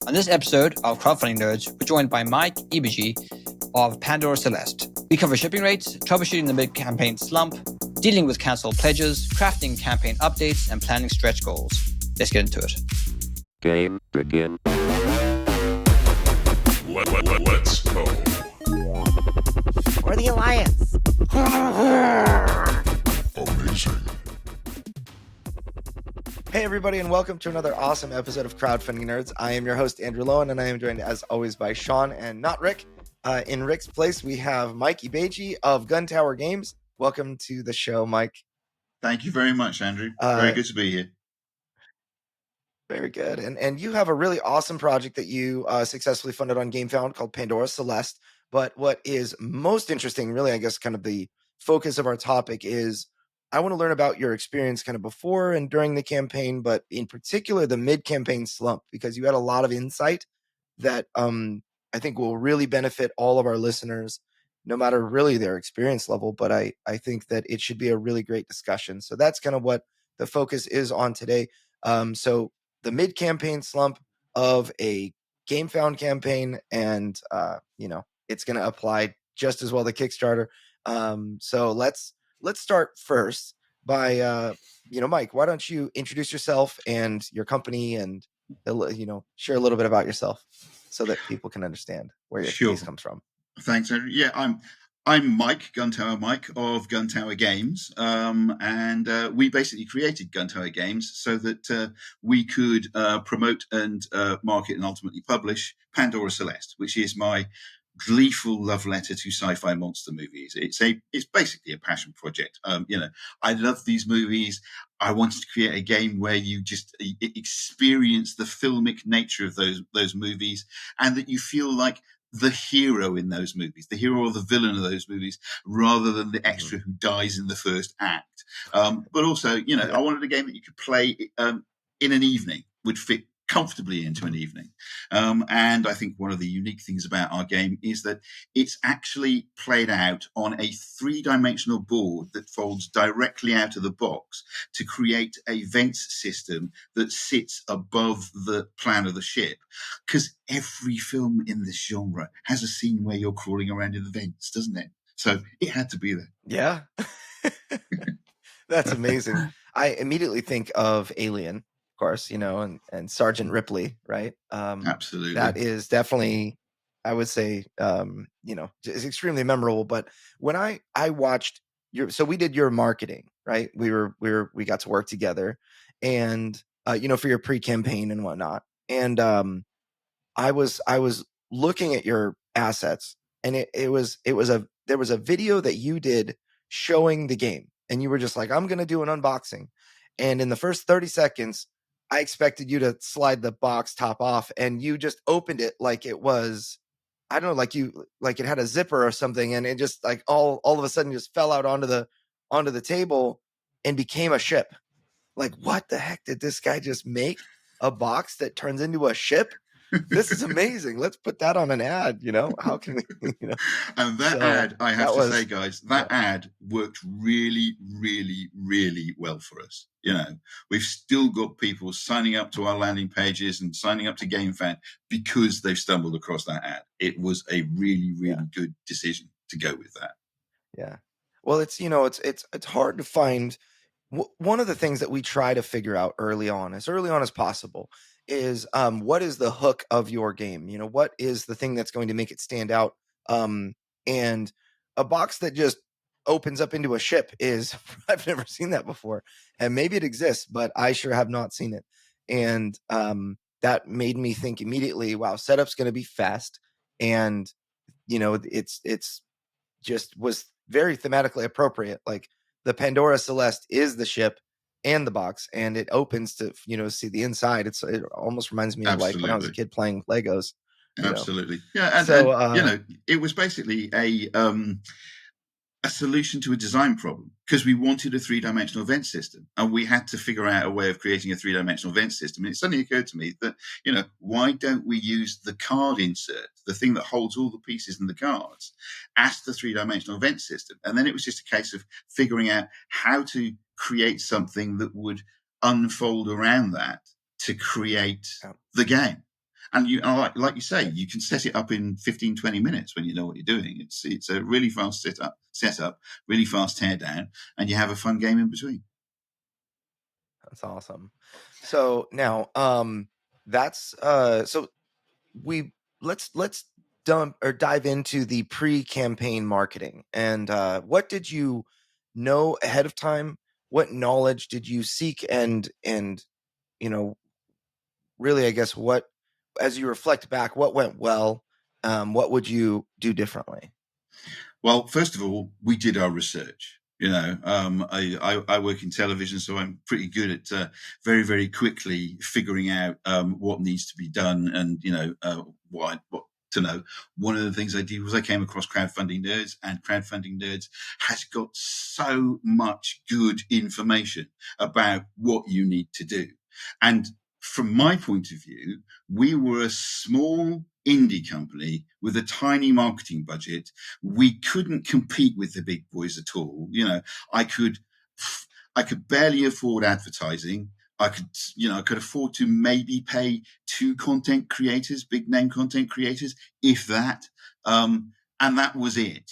On this episode of Crowdfunding Nerds, we're joined by Mike Ibeji of Pandora Celeste. We cover shipping rates, troubleshooting the mid-campaign slump, dealing with cancelled pledges, crafting campaign updates, and planning stretch goals. Let's get into it. Game begin. Let's go. Or the Alliance. Amazing. Hey everybody, and welcome to another awesome episode of Crowdfunding Nerds. I am your host, Andrew Lowen, and I am joined as always by Sean and not Rick. In Rick's place, we have Mike Ibeji of Gun Tower Games. Welcome to the show, Mike. Thank you very much, Andrew. Very good to be here. Very good. And you have a really awesome project that you successfully funded on Gamefound called Pandora Celeste. But what is most interesting, really, I guess, kind of the focus of our topic is I want to learn about your experience kind of before and during the campaign, but in particular, the mid-campaign slump, because you had a lot of insight that I think will really benefit all of our listeners, no matter really their experience level. But I think that it should be a really great discussion. So that's kind of what the focus is on today. So the mid-campaign slump of a Gamefound campaign, and it's going to apply just as well to Kickstarter. So let's start first by Mike, why don't you introduce yourself and your company, and share a little bit about yourself so that people can understand where your case comes from. Thanks, Andrew. Yeah, I'm Mike, Gun Tower Mike of Gun Tower Games, and we basically created Gun Tower Games so that we could promote and market and ultimately publish Pandora Celeste, which is my gleeful love letter to sci-fi monster movies. It's basically a passion project. I love these movies. I wanted to create a game where you just experience the filmic nature of those movies, and that you feel like the hero in those movies, the hero or the villain of those movies, rather than the extra who dies in the first act. But also, I wanted a game that you could play in an evening, would fit comfortably into an evening. And I think one of the unique things about our game is that it's actually played out on a 3-dimensional board that folds directly out of the box to create a vents system that sits above the plan of the ship. Because every film in this genre has a scene where you're crawling around in the vents, doesn't it? So it had to be there. Yeah. That's amazing. I immediately think of Alien, course, and Sergeant Ripley, right? Absolutely. That is definitely, I would say, is extremely memorable. But when I watched so we did your marketing, right? We got to work together, and for your pre-campaign and whatnot. And I was looking at your assets, and there was a video that you did showing the game, and you were just like, I'm going to do an unboxing. And in the first 30 seconds, I expected you to slide the box top off, and you just opened it like it was, I don't know, like it had a zipper or something, and it just like all of a sudden just fell out onto the table and became a ship. Like, what the heck did this guy just make? A box that turns into a ship? This is amazing. Let's put that on an ad. How can we? And that ad, I have to say, guys, ad worked really, really, really well for us. We've still got people signing up to our landing pages and signing up to Gamefound because they've stumbled across that ad. It was a really, really good decision to go with that. Yeah. Well, it's hard to find. One of the things that we try to figure out early on as possible is what is the hook of your game? What is the thing that's going to make it stand out? And a box that just opens up into a ship is, I've never seen that before, and maybe it exists, but I sure have not seen it. And that made me think immediately, wow, setup's going to be fast. And it's just was very thematically appropriate. Like the Pandora Celeste is the ship and the box, and it opens to see the inside. It almost reminds me of like when I was a kid playing Legos. Absolutely. Yeah. And it was basically a solution to a design problem, because we wanted a 3-dimensional vent system, and we had to figure out a way of creating a 3-dimensional vent system. And it suddenly occurred to me that, why don't we use the card insert, the thing that holds all the pieces in the cards, as the 3-dimensional vent system? And then it was just a case of figuring out how to create something that would unfold around that to create the game. And like you say, you can set it up in 15, 20 minutes when you know what you're doing. It's a really fast setup, really fast teardown, and you have a fun game in between. That's awesome. So now, that's so let's dive into the pre-campaign marketing. And what did you know ahead of time? What knowledge did you seek? And really, I guess, what, as you reflect back, what went well? What would you do differently? Well, first of all, we did our research. I work in television, so I'm pretty good at very, very quickly figuring out what needs to be done, and what to know. One of the things I did was I came across Crowdfunding Nerds, and Crowdfunding Nerds has got so much good information about what you need to do. And from my point of view, we were a small indie company with a tiny marketing budget. We couldn't compete with the big boys at all. I could barely afford advertising. I could afford to maybe pay 2 content creators, big name content creators, if that. And that was it,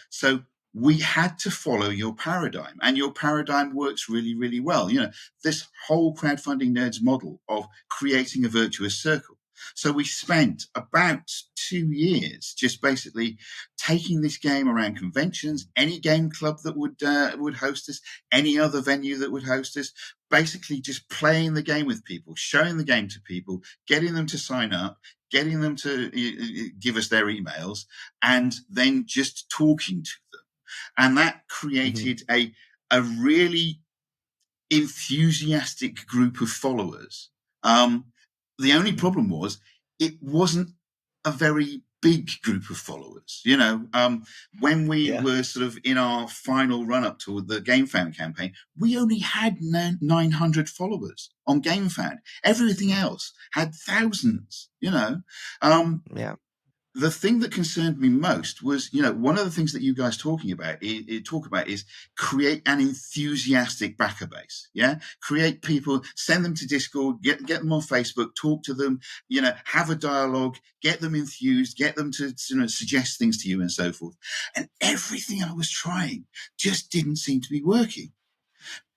So we had to follow your paradigm, and your paradigm works really, really well. This whole Crowdfunding Nerds model of creating a virtuous circle. So we spent about 2 years just basically taking this game around conventions, any game club that would host us, any other venue that would host us, basically just playing the game with people, showing the game to people, getting them to sign up, getting them to give us their emails, and then just talking to them. And that created a really enthusiastic group of followers. The only problem was it wasn't a very big group of followers. When we were sort of in our final run up to the Gamefound campaign, we only had 900 followers on Gamefound. Everything else had thousands, The thing that concerned me most was, one of the things that you guys talk about is create an enthusiastic backer base. Yeah. Create people, send them to Discord, get them on Facebook, talk to them, have a dialogue, get them enthused, get them to suggest things to you and so forth. And everything I was trying just didn't seem to be working.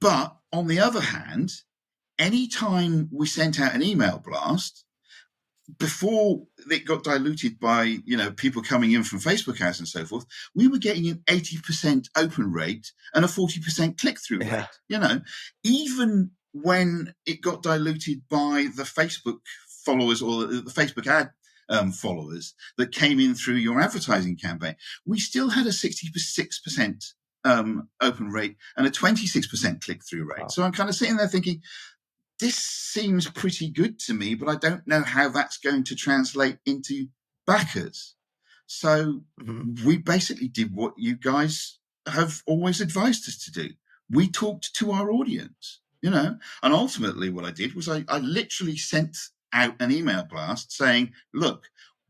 But on the other hand, anytime we sent out an email blast, before it got diluted by, people coming in from Facebook ads and so forth, we were getting an 80% open rate and a 40% click-through rate. Even when it got diluted by the Facebook followers or the Facebook ad followers that came in through your advertising campaign, we still had a 66% open rate and a 26% click-through rate. Wow. So I'm kind of sitting there thinking, this seems pretty good to me, but I don't know how that's going to translate into backers. So we basically did what you guys have always advised us to do. We talked to our audience, and ultimately what I did was I literally sent out an email blast saying, look,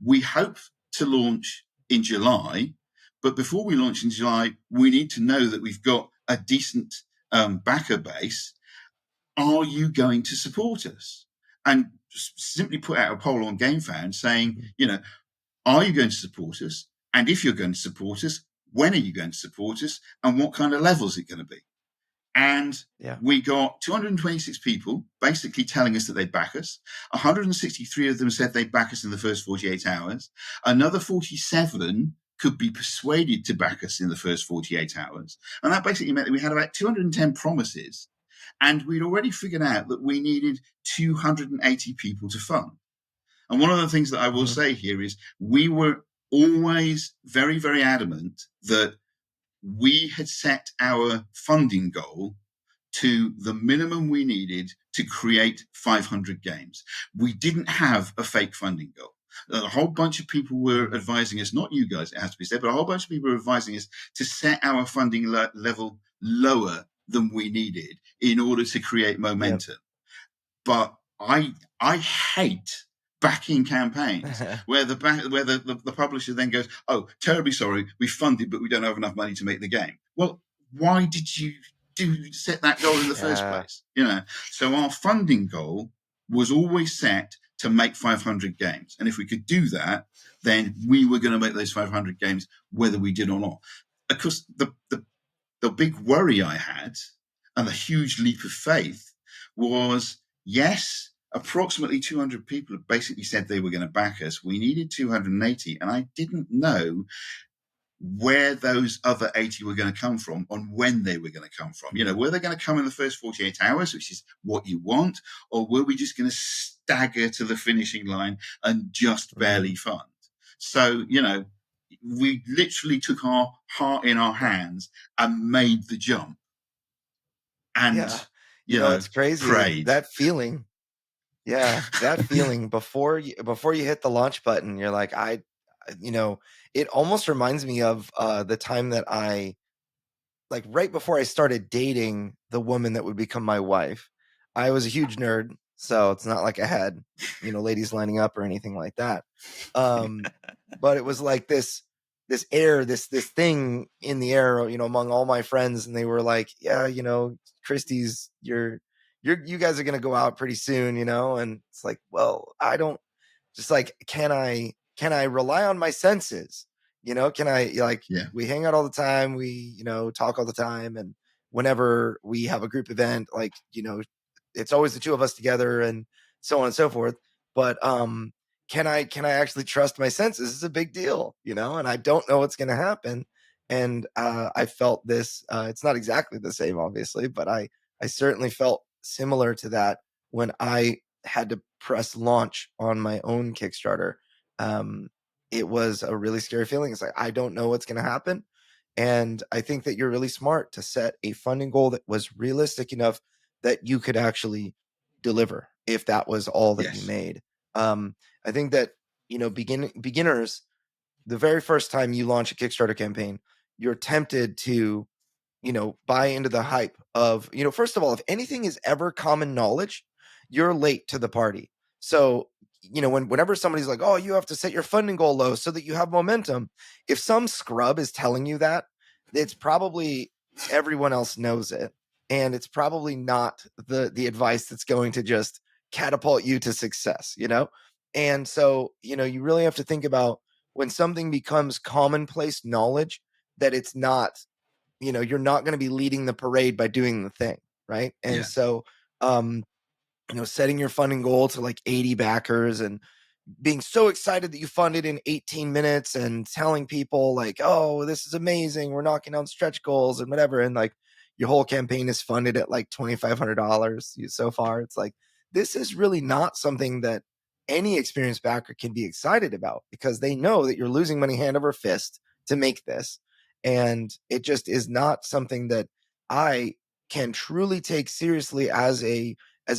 we hope to launch in July, but before we launch in July, we need to know that we've got a decent backer base. Are you going to support us? And simply put out a poll on Gamefound saying, are you going to support us? And if you're going to support us, when are you going to support us? And what kind of level is it going to be? And we got 226 people basically telling us that they'd back us. 163 of them said they'd back us in the first 48 hours. Another 47 could be persuaded to back us in the first 48 hours. And that basically meant that we had about 210 promises. And we'd already figured out that we needed 280 people to fund. And one of the things that I will say here is we were always very, very adamant that we had set our funding goal to the minimum we needed to create 500 games. We didn't have a fake funding goal. A whole bunch of people were advising us, not you guys, it has to be said, but a whole bunch of people were advising us to set our funding level lower than we needed in order to create momentum. But I hate backing campaigns where the publisher then goes, oh, terribly sorry, we funded, but we don't have enough money to make the game. Well, why did you set that goal in the first place? So our funding goal was always set to make 500 games. And if we could do that, then we were going to make those 500 games, whether we did or not. Of course, the big worry I had and the huge leap of faith was, yes, approximately 200 people have basically said they were going to back us. We needed 280, and I didn't know where those other 80 were going to come from and when they were going to come from. Were they going to come in the first 48 hours, which is what you want, or were we just going to stagger to the finishing line and just barely fund? So, we literally took our heart in our hands and made the jump. And, it's crazy. Prayed. That feeling. Yeah, that feeling before you hit the launch button, you're like, it almost reminds me of the time that I, like, right before I started dating the woman that would become my wife. I was a huge nerd, so it's not like I had, ladies lining up or anything like that. But it was like this air, this thing in the air, among all my friends, and they were like, yeah, Christie's, you guys are gonna go out pretty soon, and it's like, well, I don't, just like, can I rely on my senses? Can I, we hang out all the time, we, talk all the time, and whenever we have a group event, like, it's always the two of us together and so on and so forth. But can I actually trust my senses? Is a big deal, and I don't know what's going to happen. And I felt this, it's not exactly the same, obviously, but I certainly felt similar to that when I had to press launch on my own Kickstarter. It was a really scary feeling. It's like, I don't know what's going to happen. And I think that you're really smart to set a funding goal that was realistic enough that you could actually deliver if that was all that you made. I think that, beginners, the very first time you launch a Kickstarter campaign, you're tempted to, buy into the hype of, first of all, if anything is ever common knowledge, you're late to the party. So, whenever somebody's like, oh, you have to set your funding goal low so that you have momentum. If some scrub is telling you that, it's probably everyone else knows it. And it's probably not the advice that's going to just catapult you to success, And so, you really have to think about when something becomes commonplace knowledge, that it's not, you're not going to be leading the parade by doing the thing. Right. And so, setting your funding goal to like 80 backers and being so excited that you funded in 18 minutes and telling people like, oh, this is amazing, we're knocking down stretch goals and whatever. And like your whole campaign is funded at like $2,500 so far. It's like, this is really not something that any experienced backer can be excited about, because they know that you're losing money hand over fist to make this. And it just is not something that I can truly take seriously as a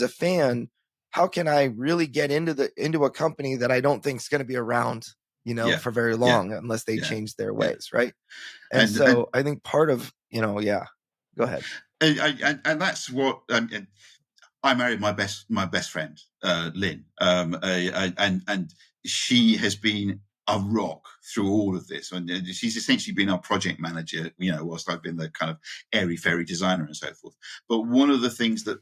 fan. How can I really get into a company that I don't think is going to be around, for very long unless they change their ways, right? And so I think part of, go ahead. And that's what I married my best friend, Lynn, and she has been a rock through all of this, and she's essentially been our project manager, whilst I've been the kind of airy-fairy designer and so forth. But one of the things that,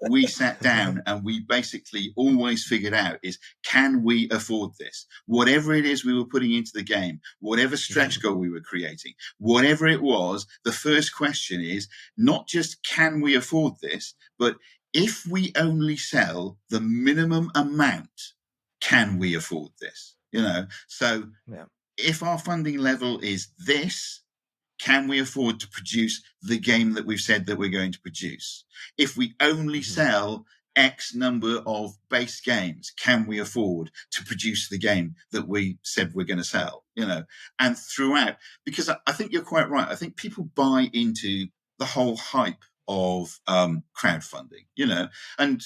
we sat down and we basically always figured out is, can we afford this? Whatever it is we were putting into the game, whatever stretch goal we were creating, whatever it was, the first question is not just, can we afford this, but if we only sell the minimum amount, can we afford this? So if our funding level is this, can we afford to produce the game that we've said that we're going to produce? If we only sell X number of base games, can we afford to produce the game that we said we're going to sell? And throughout, because I think you're quite right. I think people buy into the whole hype of crowdfunding, and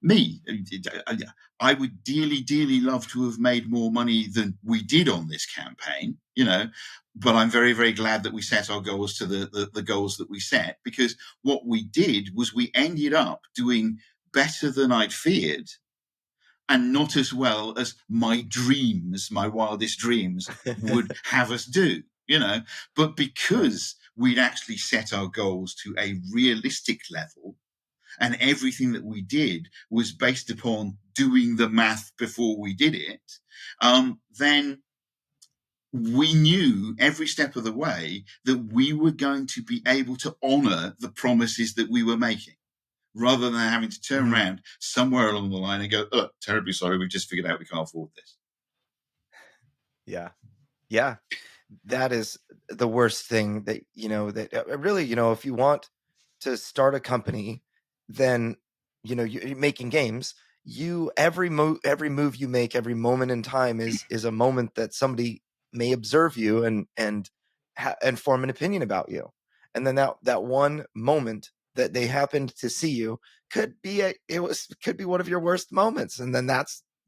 me, I would dearly love to have made more money than we did on this campaign, but I'm very, very glad that we set our goals to the goals that we set, because what we did was we ended up doing better than I'd feared, and not as well as my wildest dreams would have us do, but because we'd actually set our goals to a realistic level, and everything that we did was based upon doing the math before we did it, then we knew every step of the way that we were going to be able to honor the promises that we were making, rather than having to turn around somewhere along the line and go, oh, terribly sorry, we've just figured out we can't afford this. Yeah. That is the worst thing that, that really, if you want to start a company, then, you're making games, every move you make, every moment in time is a moment that somebody may observe you and form an opinion about you. And then that one moment that they happened to see you could be one of your worst moments. And then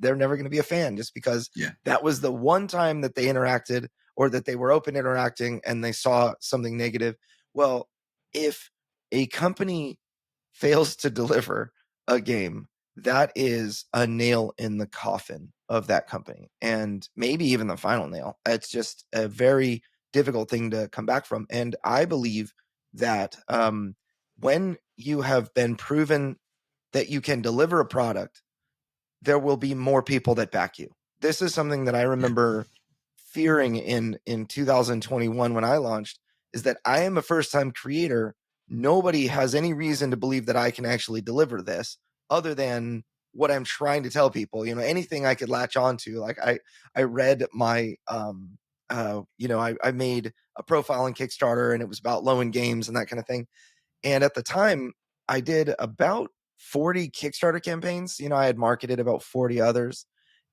they're never going to be a fan, just because that was the one time that they interacted, or that they were open interacting and they saw something negative. Well, if a company fails to deliver a game, that is a nail in the coffin of that company, and maybe even the final nail. It's just a very difficult thing to come back from. And I believe that when you have been proven that you can deliver a product, there will be more people that back you. This is something that I remember fearing in 2021 when I launched, is that I am a first-time creator. Nobody has any reason to believe that I can actually deliver this, other than what I'm trying to tell people. Anything I could latch onto. Like I read my I made a profile on Kickstarter, and it was about low-end games and that kind of thing. And at the time, I did about 40 Kickstarter campaigns. I had marketed about 40 others.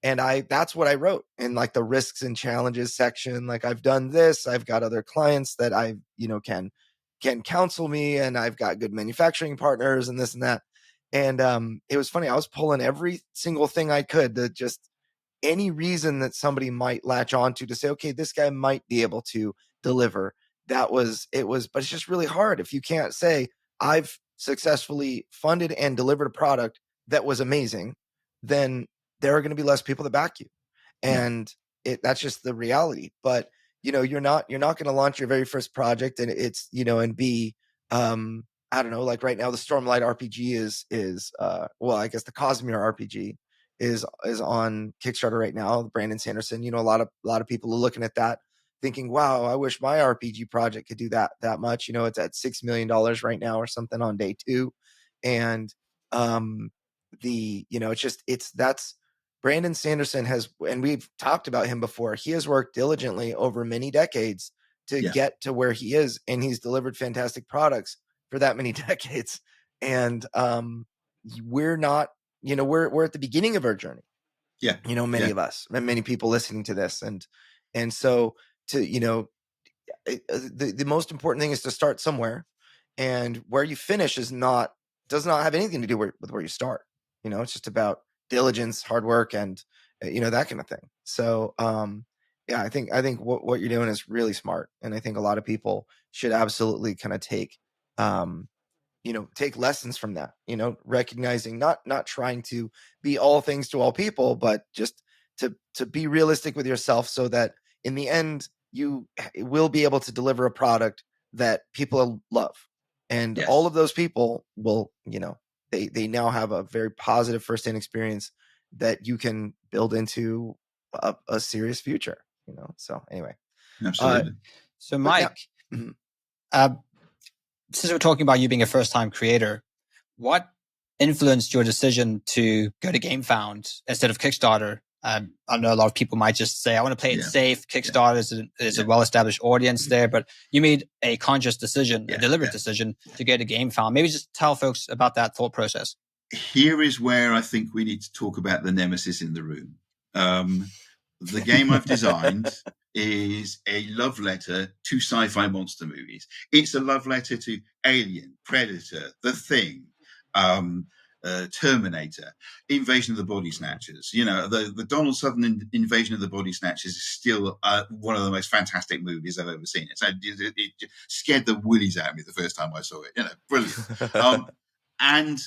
And that's what I wrote in like the risks and challenges section. Like, I've done this, I've got other clients that I, can counsel me, and I've got good manufacturing partners and this and that. And it was funny. I was pulling every single thing I could, that just any reason that somebody might latch onto to say, okay, this guy might be able to deliver. But it's just really hard if you can't say, I've successfully funded and delivered a product that was amazing. Then there are going to be less people that back you, and that's just the reality. But you're not going to launch your very first project and it's and be I don't know, like right now the Stormlight RPG is I guess the Cosmere RPG is on Kickstarter right now. Brandon Sanderson, a lot of people are looking at that thinking, wow, I wish my RPG project could do that much. It's at $6 million right now or something on day 2. And that's Brandon Sanderson and we've talked about him before. He has worked diligently over many decades to get to where he is, and he's delivered fantastic products for that many decades. And we're not, we're at the beginning of our journey. Many of us, and many people listening to this, and so to the most important thing is to start somewhere, and where you finish does not have anything to do with where you start. It's just about diligence, hard work, and that kind of thing. So I think what you're doing is really smart, and I think a lot of people should absolutely kind of take take lessons from that. Recognizing not trying to be all things to all people, but just to be realistic with yourself, so that in the end you will be able to deliver a product that people love, and all of those people will they now have a very positive first-hand experience that you can build into a serious future. So anyway, absolutely. So Mike, since we're talking about you being a first-time creator, what influenced your decision to go to Gamefound instead of Kickstarter? I know a lot of people might just say, I want to play it safe. Kickstarter is a well-established audience there, but you made a conscious decision, a deliberate decision to go to Gamefound. Maybe just tell folks about that thought process. Here is where I think we need to talk about the nemesis in the room. The game I've designed is a love letter to sci-fi monster movies. It's a love letter to Alien, Predator, The Thing, Terminator, Invasion of the Body Snatchers. The Donald Sutherland Invasion of the Body Snatchers is still one of the most fantastic movies I've ever seen. It scared the willies out of me the first time I saw it. Brilliant. And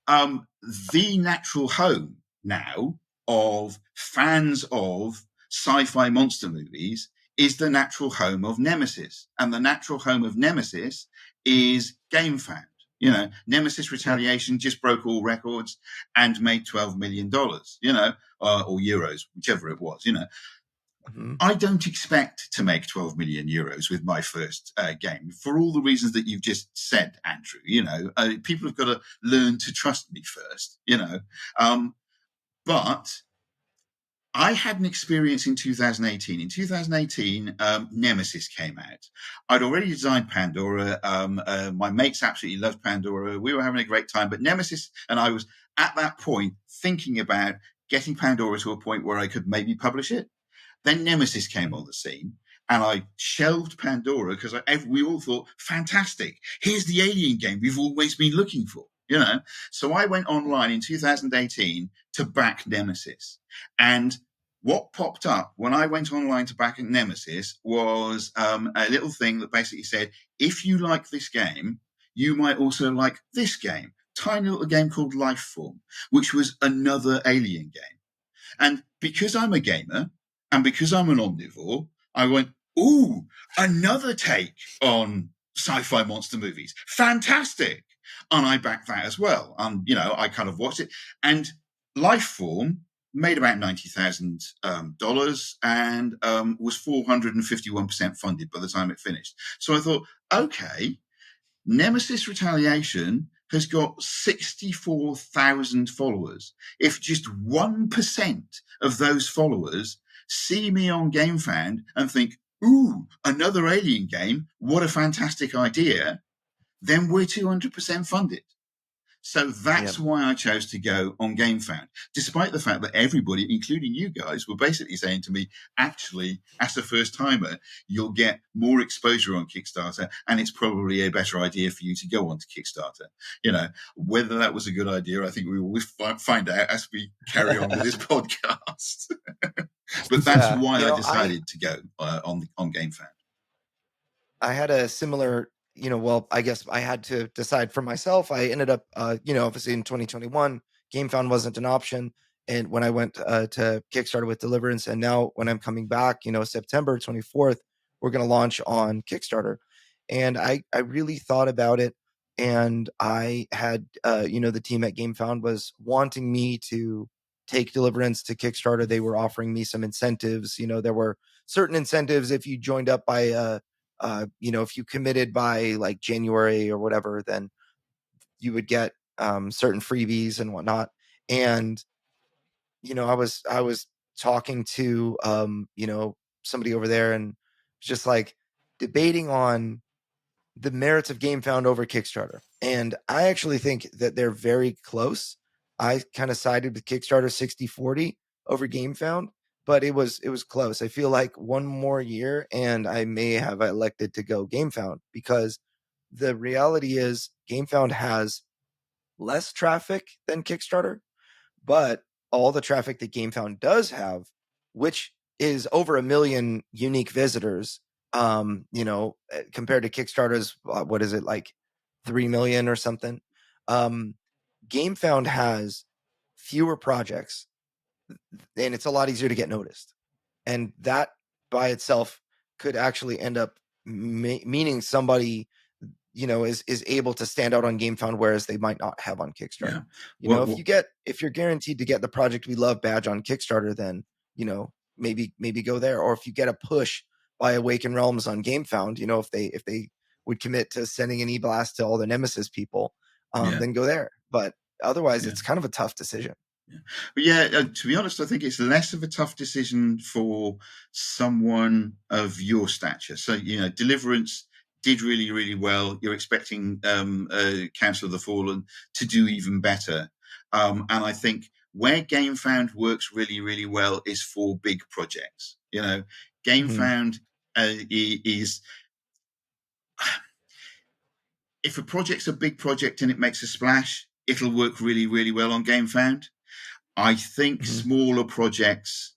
the natural home now of fans of sci-fi monster movies is the natural home of Nemesis. And the natural home of Nemesis is Gamefound. You know, Nemesis Retaliation just broke all records and made $12 million, you know, or euros, whichever it was, you know. Mhm. I don't expect to make 12 million euros with my first game for all the reasons that you've just said, Andrew. You know, people have got to learn to trust me first, you know. But I had an experience in 2018. In 2018, Nemesis came out. I'd already designed Pandora. My mates absolutely loved Pandora. We were having a great time. But Nemesis, and I was at that point thinking about getting Pandora to a point where I could maybe publish it. Then Nemesis came on the scene, and I shelved Pandora because we all thought, fantastic, here's the alien game we've always been looking for, you know. So I went online in 2018 to back Nemesis. And what popped up when I went online to back Nemesis was a little thing that basically said, if you like this game, you might also like this game. Tiny little game called Lifeform, which was another alien game. And because I'm a gamer and because I'm an omnivore, I went, ooh, another take on sci-fi monster movies. Fantastic. And I backed that as well. And, you know, I kind of watched it. And Lifeform made about $90,000 and was 451% funded by the time it finished. So I thought, okay, Nemesis Retaliation has got 64,000 followers. If just 1% of those followers see me on Gamefound and think, ooh, another alien game, what a fantastic idea, then we're 200% funded. So that's why I chose to go on Gamefound, despite the fact that everybody, including you guys, were basically saying to me, actually, as a first timer, you'll get more exposure on Kickstarter, and it's probably a better idea for you to go on to Kickstarter. You know, whether that was a good idea, I think we will find out as we carry on with this podcast. But that's why I decided to go on Gamefound. I had a similar, well, I guess I had to decide for myself. I ended up, obviously in 2021, Gamefound wasn't an option. And when I went to Kickstarter with Deliverance, and now when I'm coming back, September 24th, we're going to launch on Kickstarter. And I really thought about it. And I had, the team at Gamefound was wanting me to take Deliverance to Kickstarter. They were offering me some incentives. There were certain incentives if you joined up by, if you committed by like January or whatever, then you would get certain freebies and whatnot. And I was talking to somebody over there and just like debating on the merits of Gamefound over Kickstarter. And I actually think that they're very close. I kind of sided with Kickstarter 60-40 over Gamefound, but it was close. I feel like one more year and I may have elected to go Gamefound, because the reality is Gamefound has less traffic than Kickstarter, but all the traffic that Gamefound does have, which is over 1 million unique visitors, compared to Kickstarter's, what is it, like 3 million or something? Gamefound has fewer projects, and it's a lot easier to get noticed. And that by itself could actually end up meaning somebody, is able to stand out on Gamefound, whereas they might not have on Kickstarter. If you're guaranteed to get the Project We Love badge on Kickstarter, then, maybe go there. Or if you get a push by Awaken Realms on Gamefound, if they would commit to sending an e-blast to all the Nemesis people, then go there. But otherwise, it's kind of a tough decision. To be honest, I think it's less of a tough decision for someone of your stature. So, Deliverance did really, really well. You're expecting Council of the Fallen to do even better. And I think where Gamefound works really, really well is for big projects. Gamefound is... If a project's a big project and it makes a splash, it'll work really, really well on Gamefound. I think smaller projects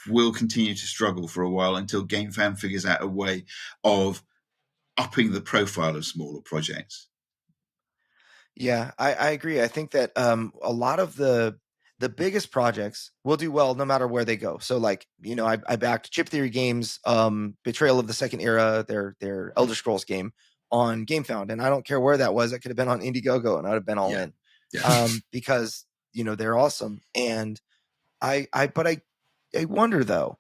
will continue to struggle for a while until Gamefound figures out a way of upping the profile of smaller projects. Yeah, I agree. I think that a lot of the biggest projects will do well no matter where they go. So like, I backed Chip Theory Games, Betrayal of the Second Era, their Elder Scrolls game on Gamefound, and I don't care where that was. It could have been on Indiegogo, and I'd have been all in. Yeah. Because they're awesome. And I wonder though,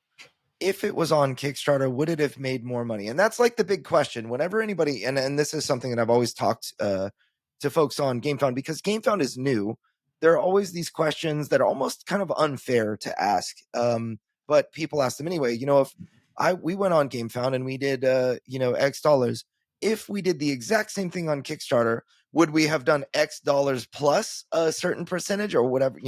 if it was on Kickstarter, would it have made more money? And that's like the big question. Whenever anybody, and this is something that I've always talked to folks on Gamefound, because Gamefound is new. There are always these questions that are almost kind of unfair to ask. But people ask them anyway. If we went on Gamefound and we did X dollars, if we did the exact same thing on Kickstarter, would we have done X dollars plus a certain percentage or whatever?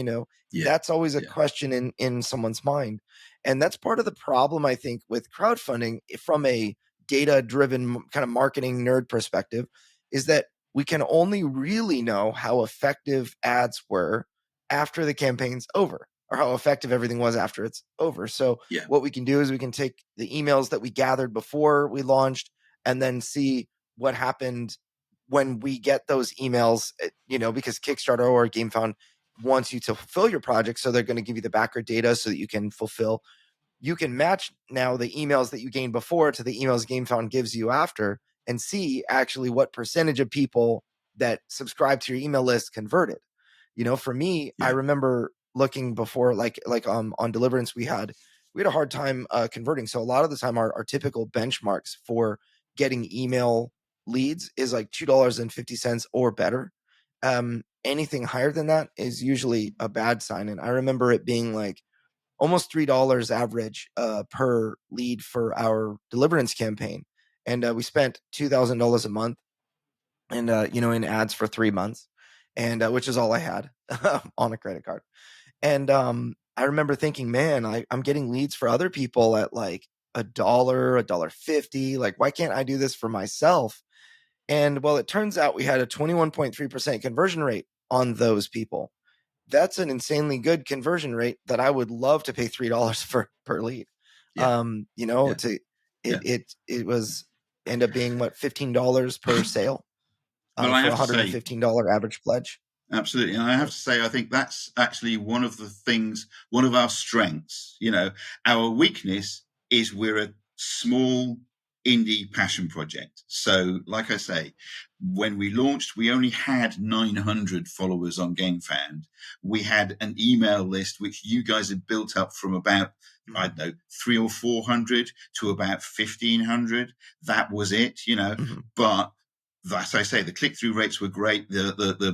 That's always a question in someone's mind. And that's part of the problem, I think, with crowdfunding from a data-driven kind of marketing nerd perspective, is that we can only really know how effective ads were after the campaign's over, or how effective everything was after it's over. So what we can do is we can take the emails that we gathered before we launched and then see what happened when we get those emails, because Kickstarter or Gamefound wants you to fulfill your project. So they're going to give you the backer data so that you can fulfill. You can match now the emails that you gained before to the emails Gamefound gives you after, and see actually what percentage of people that subscribe to your email list converted. For me, I remember looking before, like on Deliverance, we had a hard time converting. So a lot of the time our typical benchmarks for getting email leads is like $2.50 or better. Anything higher than that is usually a bad sign. And I remember it being like almost $3 average per lead for our Deliverance campaign. And we spent $2,000 a month and, in ads for 3 months, and which is all I had on a credit card. And I remember thinking, man, I'm getting leads for other people at like $1.50. Like, why can't I do this for myself? And well, it turns out we had a 21.3% conversion rate on those people. That's an insanely good conversion rate that I would love to pay $3 per lead. It was end up being what, $15 per sale Well, for $115 average pledge. Absolutely. And I have to say, I think that's actually one of our strengths. Our weakness is we're a small indie passion project. So, like I say, when we launched, we only had 900 followers on Gamefound. We had an email list, which you guys had built up from about, I don't know, 300 or 400 to about 1,500. That was it, but as I say, the click-through rates were great. The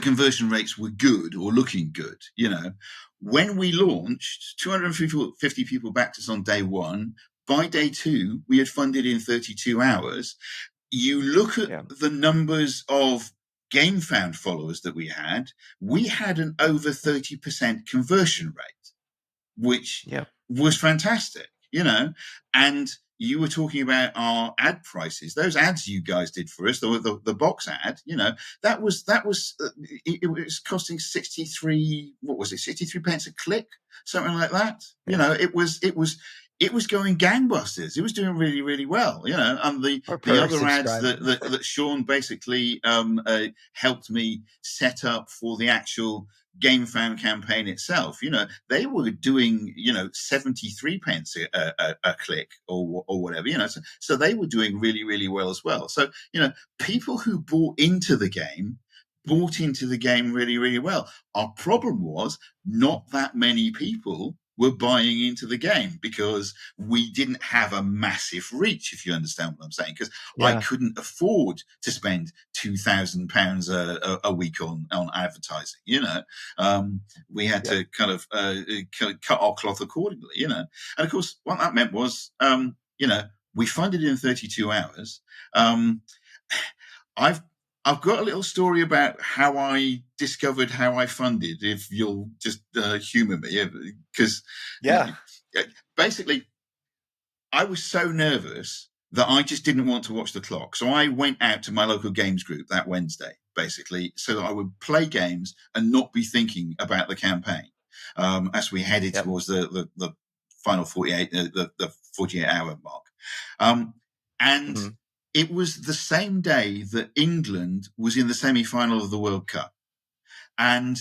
conversion rates were good, or looking good. When we launched, 250 people backed us on day one. By day two, we had funded in 32 hours. You look at the numbers of Gamefound followers that we had an over 30% conversion rate, which was fantastic, and you were talking about our ad prices. Those ads you guys did for us, the box ad, that was it was costing 63. What was it? 63 pence a click, something like that. It was going gangbusters. It was doing really, really well, and the other ads that Sean basically helped me set up for the actual Gamefound campaign itself, they were doing, 73 pence a click or whatever, so they were doing really, really well as well. So, people who bought into the game really, really well. Our problem was not that many people were buying into the game because we didn't have a massive reach, if you understand what I'm saying, because I couldn't afford to spend £2,000 a week on advertising, we had to kind of cut our cloth accordingly, and of course what that meant was, we funded in 32 hours. I've got a little story about how I discovered how I funded, if you'll just humor me, because basically I was so nervous that I just didn't want to watch the clock. So I went out to my local games group that Wednesday, basically, so that I would play games and not be thinking about the campaign as we headed towards the final 48, the 48-hour mark. It was the same day that England was in the semi-final of the World Cup. And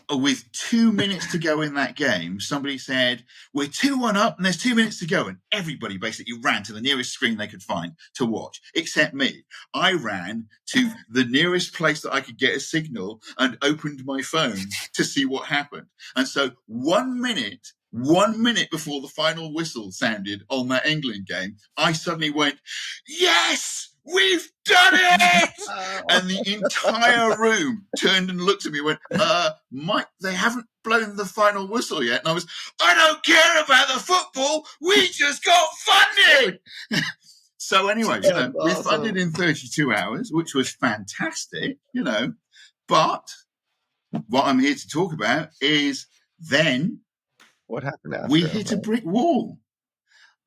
with 2 minutes to go in that game, somebody said, we're 2-1 up and there's 2 minutes to go. And everybody basically ran to the nearest screen they could find to watch, except me. I ran to the nearest place that I could get a signal and opened my phone to see what happened. And so 1 minute before the final whistle sounded on that England game, I suddenly went, yes! We've done it! And the entire room turned and looked at me and went, Mike, they haven't blown the final whistle yet. And I don't care about the football. We just got funded. So anyway, we funded in 32 hours, which was fantastic, But what I'm here to talk about is then what happened after? We hit a brick wall.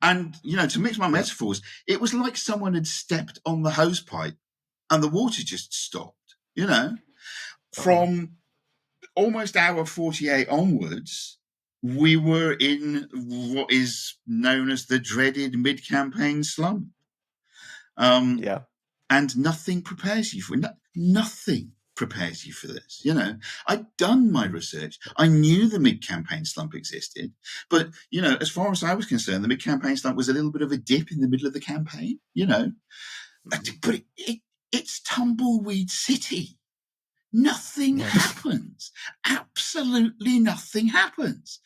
And, to mix my metaphors, it was like someone had stepped on the hose pipe and the water just stopped, From almost hour 48 onwards, we were in what is known as the dreaded mid-campaign slump. And nothing prepares you for nothing prepares you for this. I'd done my research. I knew the mid-campaign slump existed, but as far as I was concerned, the mid-campaign slump was a little bit of a dip in the middle of the campaign. But it's Tumbleweed City. Nothing happens. Absolutely nothing happens.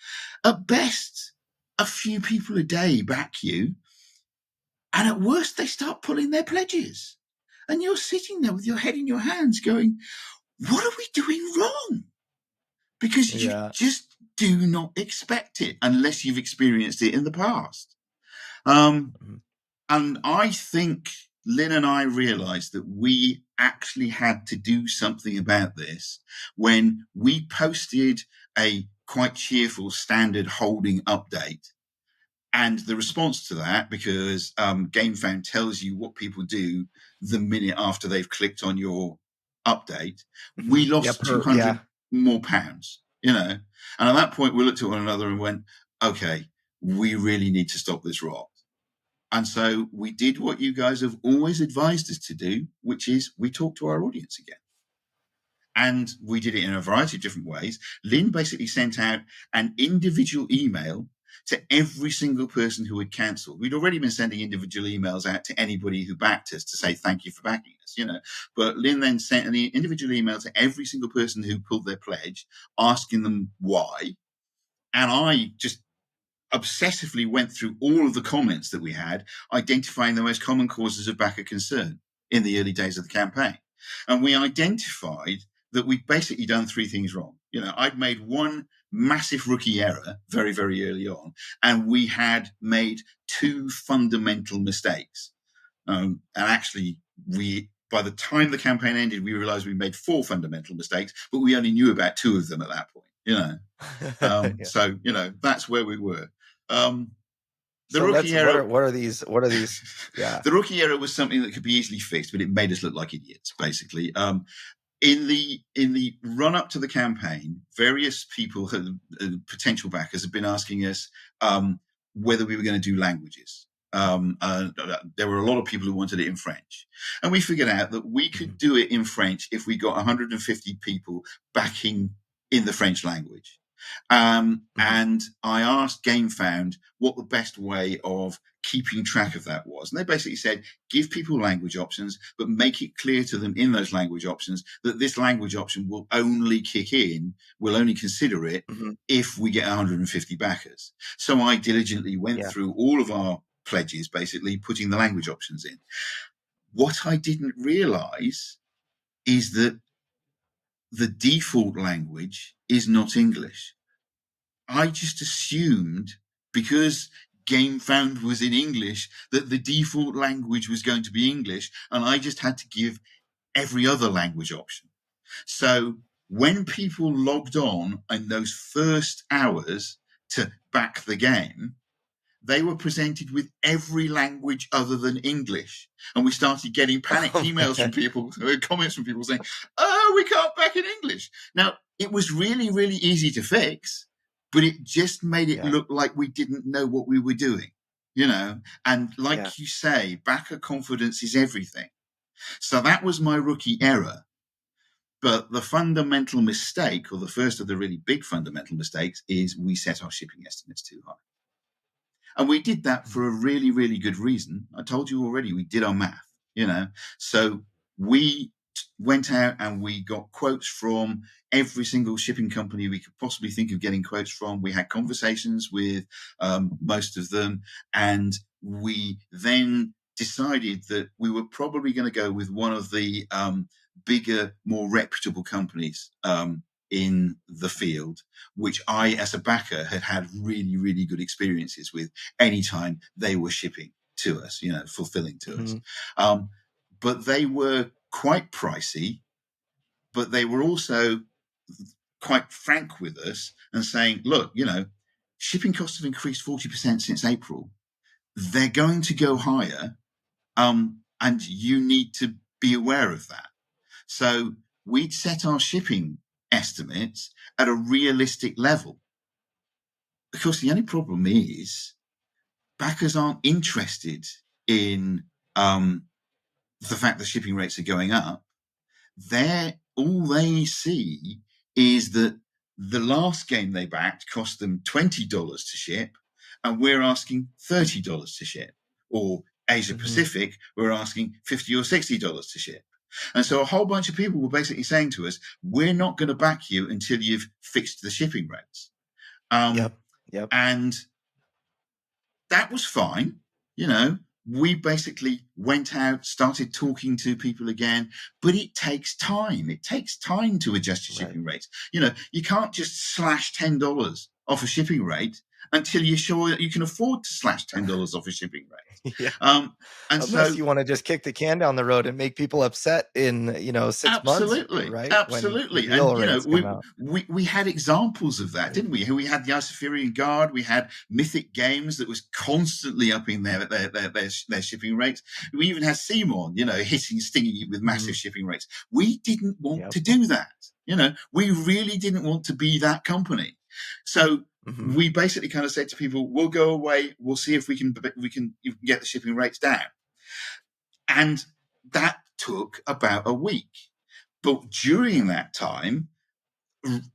At best, a few people a day back you, and at worst, they start pulling their pledges. And you're sitting there with your head in your hands going, what are we doing wrong? Because you just do not expect it unless you've experienced it in the past. And I think Lynn and I realized that we actually had to do something about this when we posted a quite cheerful standard holding update. And the response to that, because Gamefound tells you what people do the minute after they've clicked on your update, we lost 200 more pounds, And at that point, we looked at one another and went, okay, we really need to stop this rot. And so we did what you guys have always advised us to do, which is we talked to our audience again. And we did it in a variety of different ways. Lynn basically sent out an individual email to every single person who had cancelled. We'd already been sending individual emails out to anybody who backed us to say thank you for backing us, But Lynn then sent an individual email to every single person who pulled their pledge, asking them why. And I just obsessively went through all of the comments that we had, identifying the most common causes of backer concern in the early days of the campaign. And we identified that we'd basically done three things wrong. I'd made one massive rookie error very, very early on, and we had made two fundamental mistakes. And actually, by the time the campaign ended, we realized we made four fundamental mistakes, but we only knew about two of them at that point. So, that's where we were. The rookie error. What are these? Yeah. The rookie error was something that could be easily fixed, but it made us look like idiots, basically. In the run up to the campaign, various people, potential backers, have been asking us whether we were going to do languages. There were a lot of people who wanted it in French, and we figured out that we could do it in French if we got 150 people backing in the French language. And I asked Gamefound what the best way of keeping track of that was. And they basically said, give people language options, but make it clear to them in those language options that this language option will only kick in, we'll only consider it if we get 150 backers. So I diligently went through all of our pledges, basically putting the language options in. What I didn't realize is that the default language is not English. I just assumed, because Gamefound was in English, that the default language was going to be English, and I just had to give every other language option. So when people logged on in those first hours to back the game, they were presented with every language other than English. And we started getting panicked emails from people, comments from people saying, oh, we can't back in English. Now, it was really, really easy to fix, but it just made it look like we didn't know what we were doing, And like you say, backer confidence is everything. So that was my rookie error. But the fundamental mistake, or the first of the really big fundamental mistakes, is we set our shipping estimates too high. And we did that for a really, really good reason. I told you already, we did our math, So we went out and we got quotes from every single shipping company we could possibly think of getting quotes from. We had conversations with most of them. And we then decided that we were probably going to go with one of the bigger, more reputable companies in the field, which I, as a backer, had really, really good experiences with anytime they were shipping to us, fulfilling to us. But they were quite pricey, but they were also quite frank with us and saying, look, shipping costs have increased 40% since April. They're going to go higher, and you need to be aware of that. So we'd set our shipping estimates at a realistic level. Of course, the only problem is backers aren't interested in the fact that shipping rates are going up. All they see is that the last game they backed cost them $20 to ship, and we're asking $30 to ship. Or Asia Pacific, we're asking $50 or $60 to ship. And so a whole bunch of people were basically saying to us, we're not going to back you until you've fixed the shipping rates. Yep. And that was fine. We basically went out, started talking to people again, but it takes time. It takes time to adjust your shipping rates. You can't just slash $10 off a shipping rate until you're sure that you can afford to slash $10 off a shipping rate. Yeah. Unless you want to just kick the can down the road and make people upset in 6 months, right? Absolutely. And we had examples of that, didn't we? We had the Icefirian Guard, we had Mythic Games that was constantly upping their shipping rates. We even had Simon, stinging you with massive shipping rates. We didn't want to do that. We really didn't want to be that company. So we basically kind of said to people, we'll go away, we'll see if we can get the shipping rates down. And that took about a week. But during that time,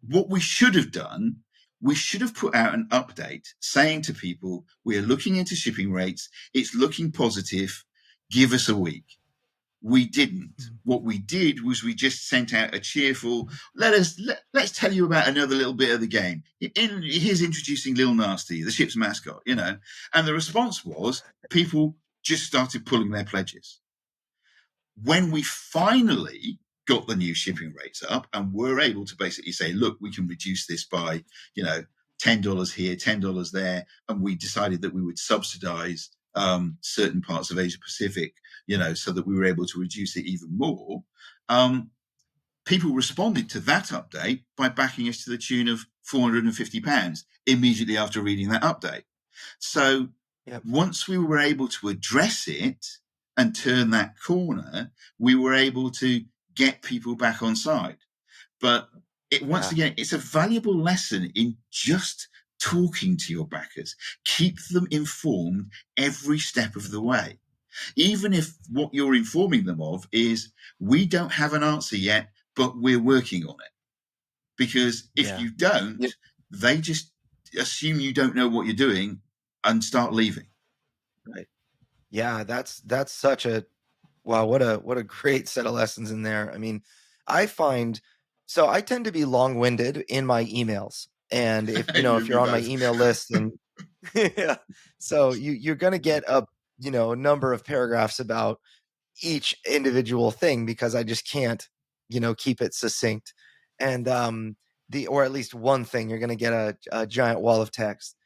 what we should have done, we should have put out an update saying to people, we're looking into shipping rates, it's looking positive, give us a week. We didn't. What we did was we just sent out a cheerful, let's tell you about another little bit of the game. Here's introducing Lil Nasty, the ship's mascot, And the response was people just started pulling their pledges. When we finally got the new shipping rates up and were able to basically say, look, we can reduce this by, $10 here, $10 there, and we decided that we would subsidize certain parts of Asia Pacific, so that we were able to reduce it even more. People responded to that update by backing us to the tune of £450 immediately after reading that update. So once we were able to address it and turn that corner, we were able to get people back on side. But once again, it's a valuable lesson in just talking to your backers. Keep them informed every step of the way. Even if what you're informing them of is, we don't have an answer yet, but we're working on it. Because if you don't, they just assume you don't know what you're doing and start leaving. Right. Yeah, that's such a wow, what a great set of lessons in there. I mean, I tend to be long-winded in my emails. And if you're on my email list, and so you're going to get a number of paragraphs about each individual thing, because I just can't keep it succinct. And or at least one thing, you're going to get a giant wall of text.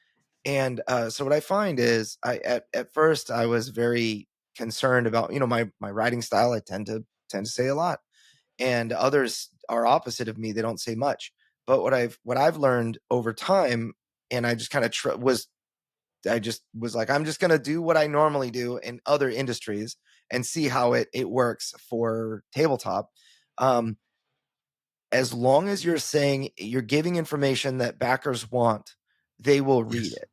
And so what I find is, at first I was very concerned about my writing style. I tend to say a lot, and others are opposite of me. They don't say much. But what I've learned over time, and I just kind of I just was like, I'm just going to do what I normally do in other industries and see how it works for tabletop. As long as you're giving information that backers want, they will read it,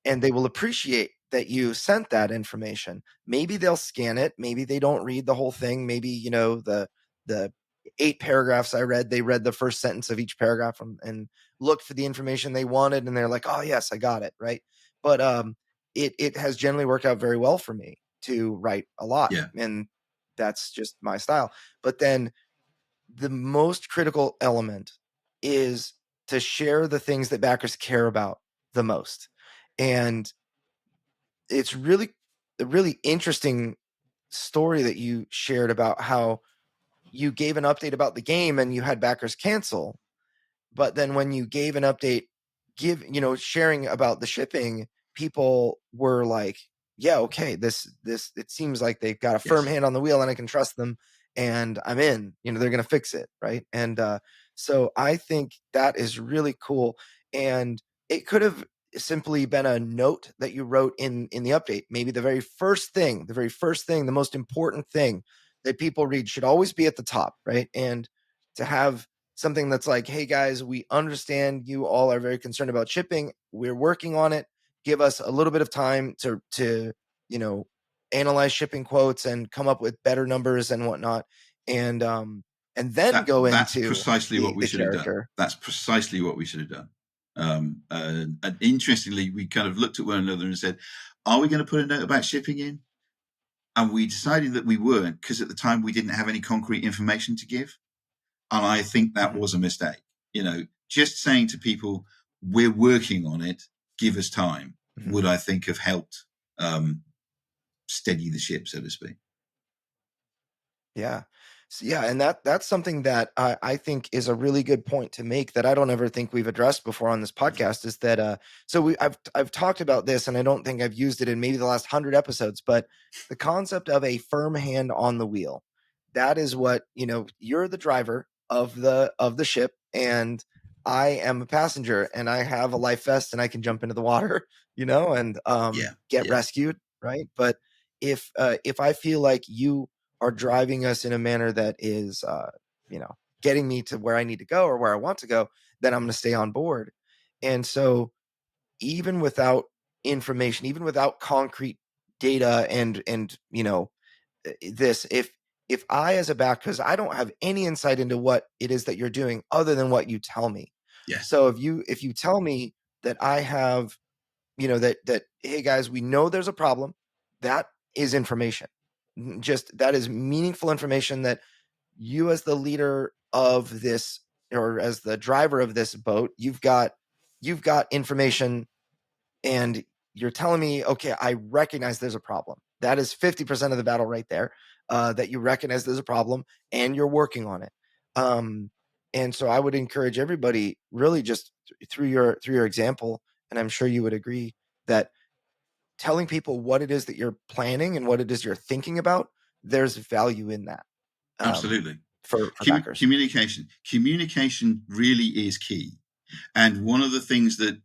and they will appreciate that you sent that information. Maybe they'll scan it. Maybe they don't read the whole thing. Maybe, the 8 paragraphs I read. They read the first sentence of each paragraph and looked for the information they wanted, and they're like, "Oh yes, I got it." Right. But it has generally worked out very well for me to write a lot, Yeah. and that's just my style. But then the most critical element is to share the things that backers care about the most. And it's really a really interesting story that you shared about how you gave an update about the game and you had backers cancel. But then when you gave an update, sharing about the shipping, people were like, yeah, okay, this, it seems like they've got a firm Yes. hand on the wheel and I can trust them and I'm in, they're going to fix it. Right. And so I think that is really cool. And it could have simply been a note that you wrote in the update. Maybe the very first thing, the most important thing that people read should always be at the top. Right. And to have something that's like, hey guys, we understand you all are very concerned about shipping. We're working on it. Give us a little bit of time to analyze shipping quotes and come up with better numbers and whatnot. And then go that's into precisely what we should have done. That's precisely what we should have done. And interestingly, we kind of looked at one another and said, are we going to put a note about shipping in? And we decided that we weren't, because at the time we didn't have any concrete information to give. And I think that was a mistake. Just saying to people, we're working on it, give us time, would I think have helped steady the ship, so to speak. Yeah. So, yeah. And that's something that I think is a really good point to make that I don't ever think we've addressed before on this podcast is that, so I've talked about this and I don't think I've used it in maybe the last 100 episodes, but the concept of a firm hand on the wheel, that is what, you're the driver of the ship and I am a passenger and I have a life vest and I can jump into the water, and get rescued. Right. But if I feel like you are driving us in a manner that is, getting me to where I need to go or where I want to go, then I'm going to stay on board. And so even without information, even without concrete data and this, if I as a back, because I don't have any insight into what it is that you're doing other than what you tell me. Yeah. So if you tell me that I have, that, hey guys, we know there's a problem, that is information. Just that is meaningful information that you as the leader of this or as the driver of this boat, you've got information and you're telling me, okay, I recognize there's a problem. That is 50% of the battle right there, that you recognize there's a problem and you're working on it. And so I would encourage everybody really just through your example, and I'm sure you would agree that telling people what it is that you're planning and what it is you're thinking about, there's value in that. Absolutely. For backers. Communication really is key. And one of the things that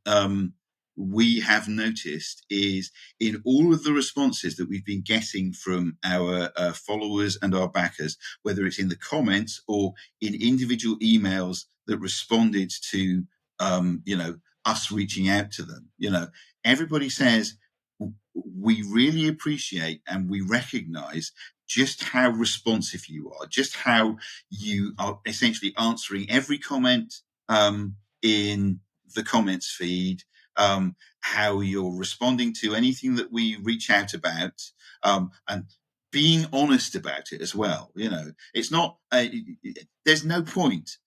we have noticed is in all of the responses that we've been getting from our followers and our backers, whether it's in the comments or in individual emails that responded to, us reaching out to them, everybody says, we really appreciate and we recognize just how responsive you are, just how you are essentially answering every comment in the comments feed, how you're responding to anything that we reach out about, and being honest about it as well. It's not, there's no point.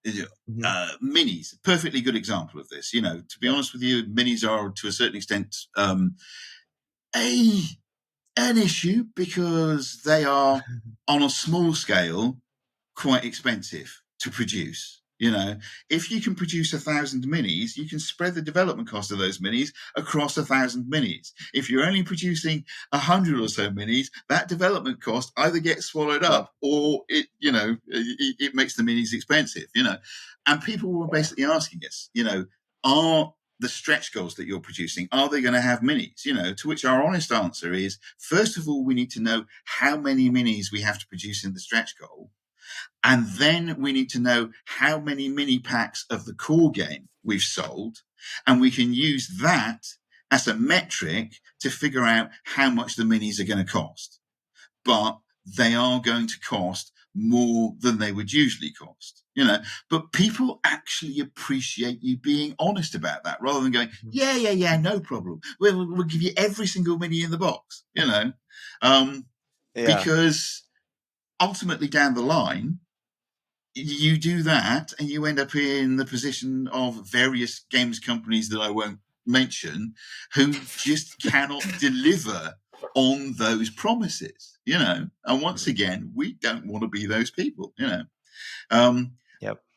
Minis, perfectly good example of this. To be honest with you, minis are to a certain extent an issue because they are on a small scale quite expensive to produce. If you can produce 1,000 minis, you can spread the development cost of those minis across 1,000 minis. If you're only producing 100 or so minis, that development cost either gets swallowed up or it makes the minis expensive. And people were basically asking us, are the stretch goals that you're producing, are they going to have minis? To which our honest answer is, first of all, we need to know how many minis we have to produce in the stretch goal. And then we need to know how many mini packs of the core game we've sold. And we can use that as a metric to figure out how much the minis are going to cost. But they are going to cost more than they would usually cost, but people actually appreciate you being honest about that rather than going, yeah, no problem. We'll give you every single mini in the box, because ultimately down the line, you do that and you end up in the position of various games companies that I won't mention who just cannot deliver on those promises, and once again, we don't want to be those people,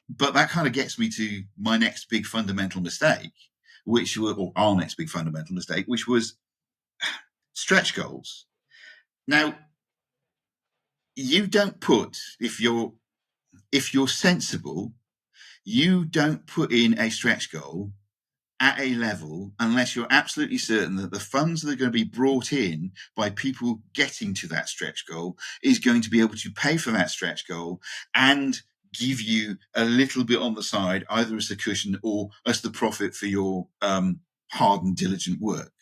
but that kind of gets me to my next big fundamental mistake, or our next big fundamental mistake, which was stretch goals. Now, you don't put, if you're sensible, you don't put in a stretch goal at a level unless you're absolutely certain that the funds that are going to be brought in by people getting to that stretch goal is going to be able to pay for that stretch goal and give you a little bit on the side, either as a cushion or as the profit for your hard and diligent work.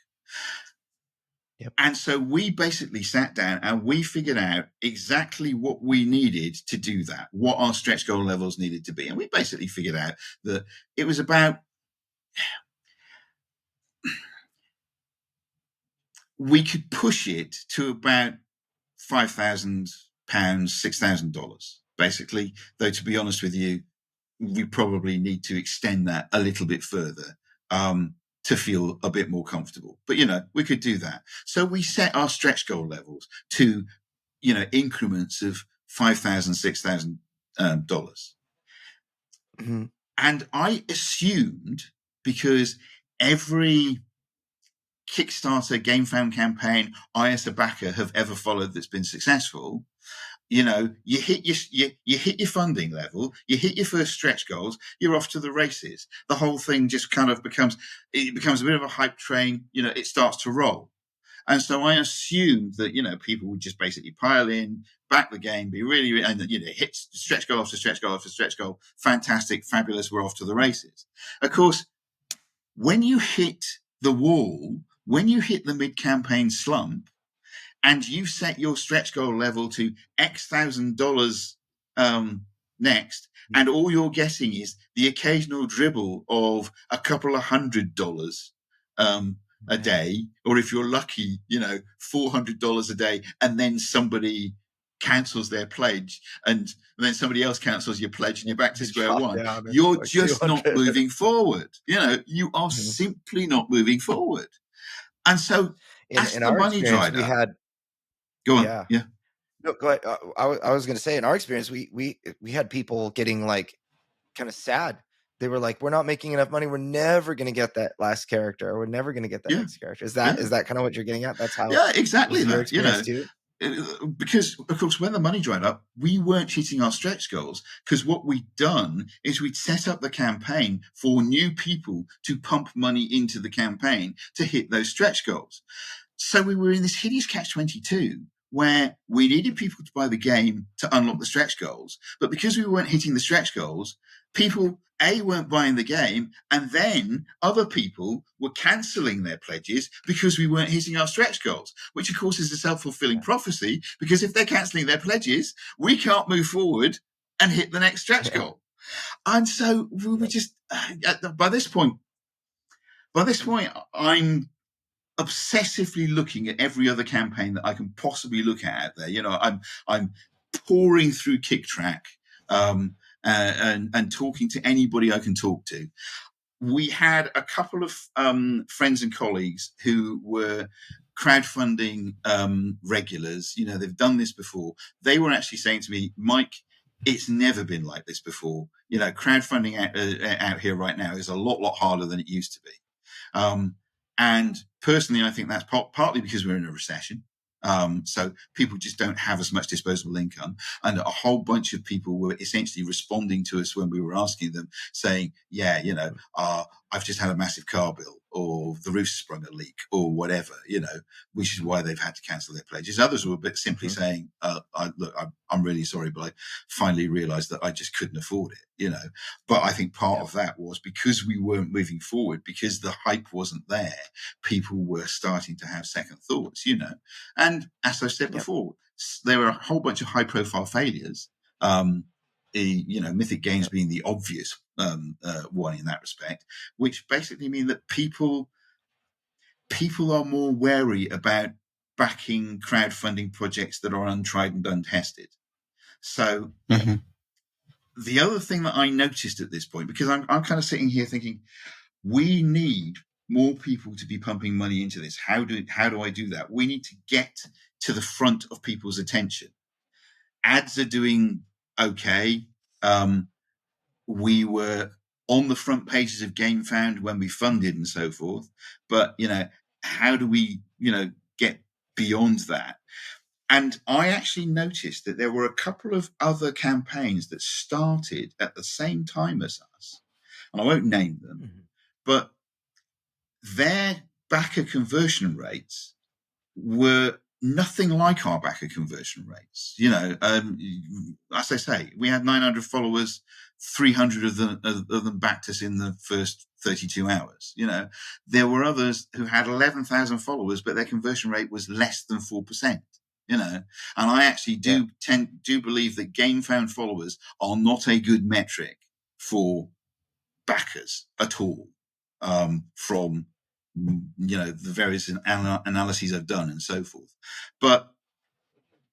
And so we basically sat down and we figured out exactly what we needed to do that, what our stretch goal levels needed to be. And we basically figured out that it was about, we could push it to about £5,000, $6,000, basically. Though, to be honest with you, we probably need to extend that a little bit further to feel a bit more comfortable. But, we could do that. So we set our stretch goal levels to, increments of $5,000, $6,000. And I assumed, because every Kickstarter, Gamefound campaign I as a backer have ever followed that's been successful, you hit your funding level, you hit your first stretch goals, you're off to the races. The whole thing just kind of becomes a bit of a hype train. It starts to roll. And so I assumed that, people would just basically pile in, back the game, be really, and, hit stretch goal after stretch goal after stretch goal. Fantastic, fabulous, we're off to the races. Of course, when you hit the wall, when you hit the mid-campaign slump, and you set your stretch goal level to X $1,000 next, and all you're getting is the occasional dribble of a couple of $100 a day, or if you're lucky, $400 a day, and then somebody cancels their pledge, and then somebody else cancels your pledge, and you're back to square one. You're like just not moving forward. You are simply not moving forward. And so, as the money dried up, go on. Yeah. No, go ahead. I was going to say, in our experience, we had people getting like kind of sad. They were like, "We're not making enough money. We're never going to get that last character. Or we're never going to get that next character." Is that kind of what you're getting at? That's how. Yeah, exactly. Your experience too? Because of course, when the money dried up, we weren't hitting our stretch goals, because what we'd done is we'd set up the campaign for new people to pump money into the campaign to hit those stretch goals. So we were in this hideous catch-22 where we needed people to buy the game to unlock the stretch goals. But because we weren't hitting the stretch goals, people, A, weren't buying the game, and then other people were cancelling their pledges because we weren't hitting our stretch goals, which, of course, is a self-fulfilling prophecy, because if they're cancelling their pledges, we can't move forward and hit the next stretch goal. And so we were just, by this point, I'm obsessively looking at every other campaign that I can possibly look at out there. I'm pouring through KickTrack and talking to anybody I can talk to. We had a couple of friends and colleagues who were crowdfunding regulars. They've done this before. They were actually saying to me, "Mike, it's never been like this before. Crowdfunding out here right now is a lot harder than it used to be." And personally, I think that's partly because we're in a recession. So people just don't have as much disposable income. And a whole bunch of people were essentially responding to us when we were asking them, saying, I've just had a massive car bill, or the roof's sprung a leak, or whatever, which is why they've had to cancel their pledges. Others were a bit simply saying, I'm really sorry, but I finally realized that I just couldn't afford it, But I think part of that was because we weren't moving forward, because the hype wasn't there, people were starting to have second thoughts, And as I said before, there were a whole bunch of high profile failures, Mythic Games being the obvious one in that respect, which basically mean that people are more wary about backing crowdfunding projects that are untried and untested. So the other thing that I noticed at this point, because I'm kind of sitting here thinking, we need more people to be pumping money into this. How do I do that? We need to get to the front of people's attention. Ads are doing okay. We were on the front pages of Gamefound when we funded and so forth. But, how do we, get beyond that? And I actually noticed that there were a couple of other campaigns that started at the same time as us. And I won't name them, but their backer conversion rates were nothing like our backer conversion rates. As I say, we had 900 followers, 300 of them backed us in the first 32 hours. There were others who had 11,000 followers, but their conversion rate was less than 4%. And I actually do believe that Gamefound followers are not a good metric for backers at all. From the various analyses I've done and so forth, but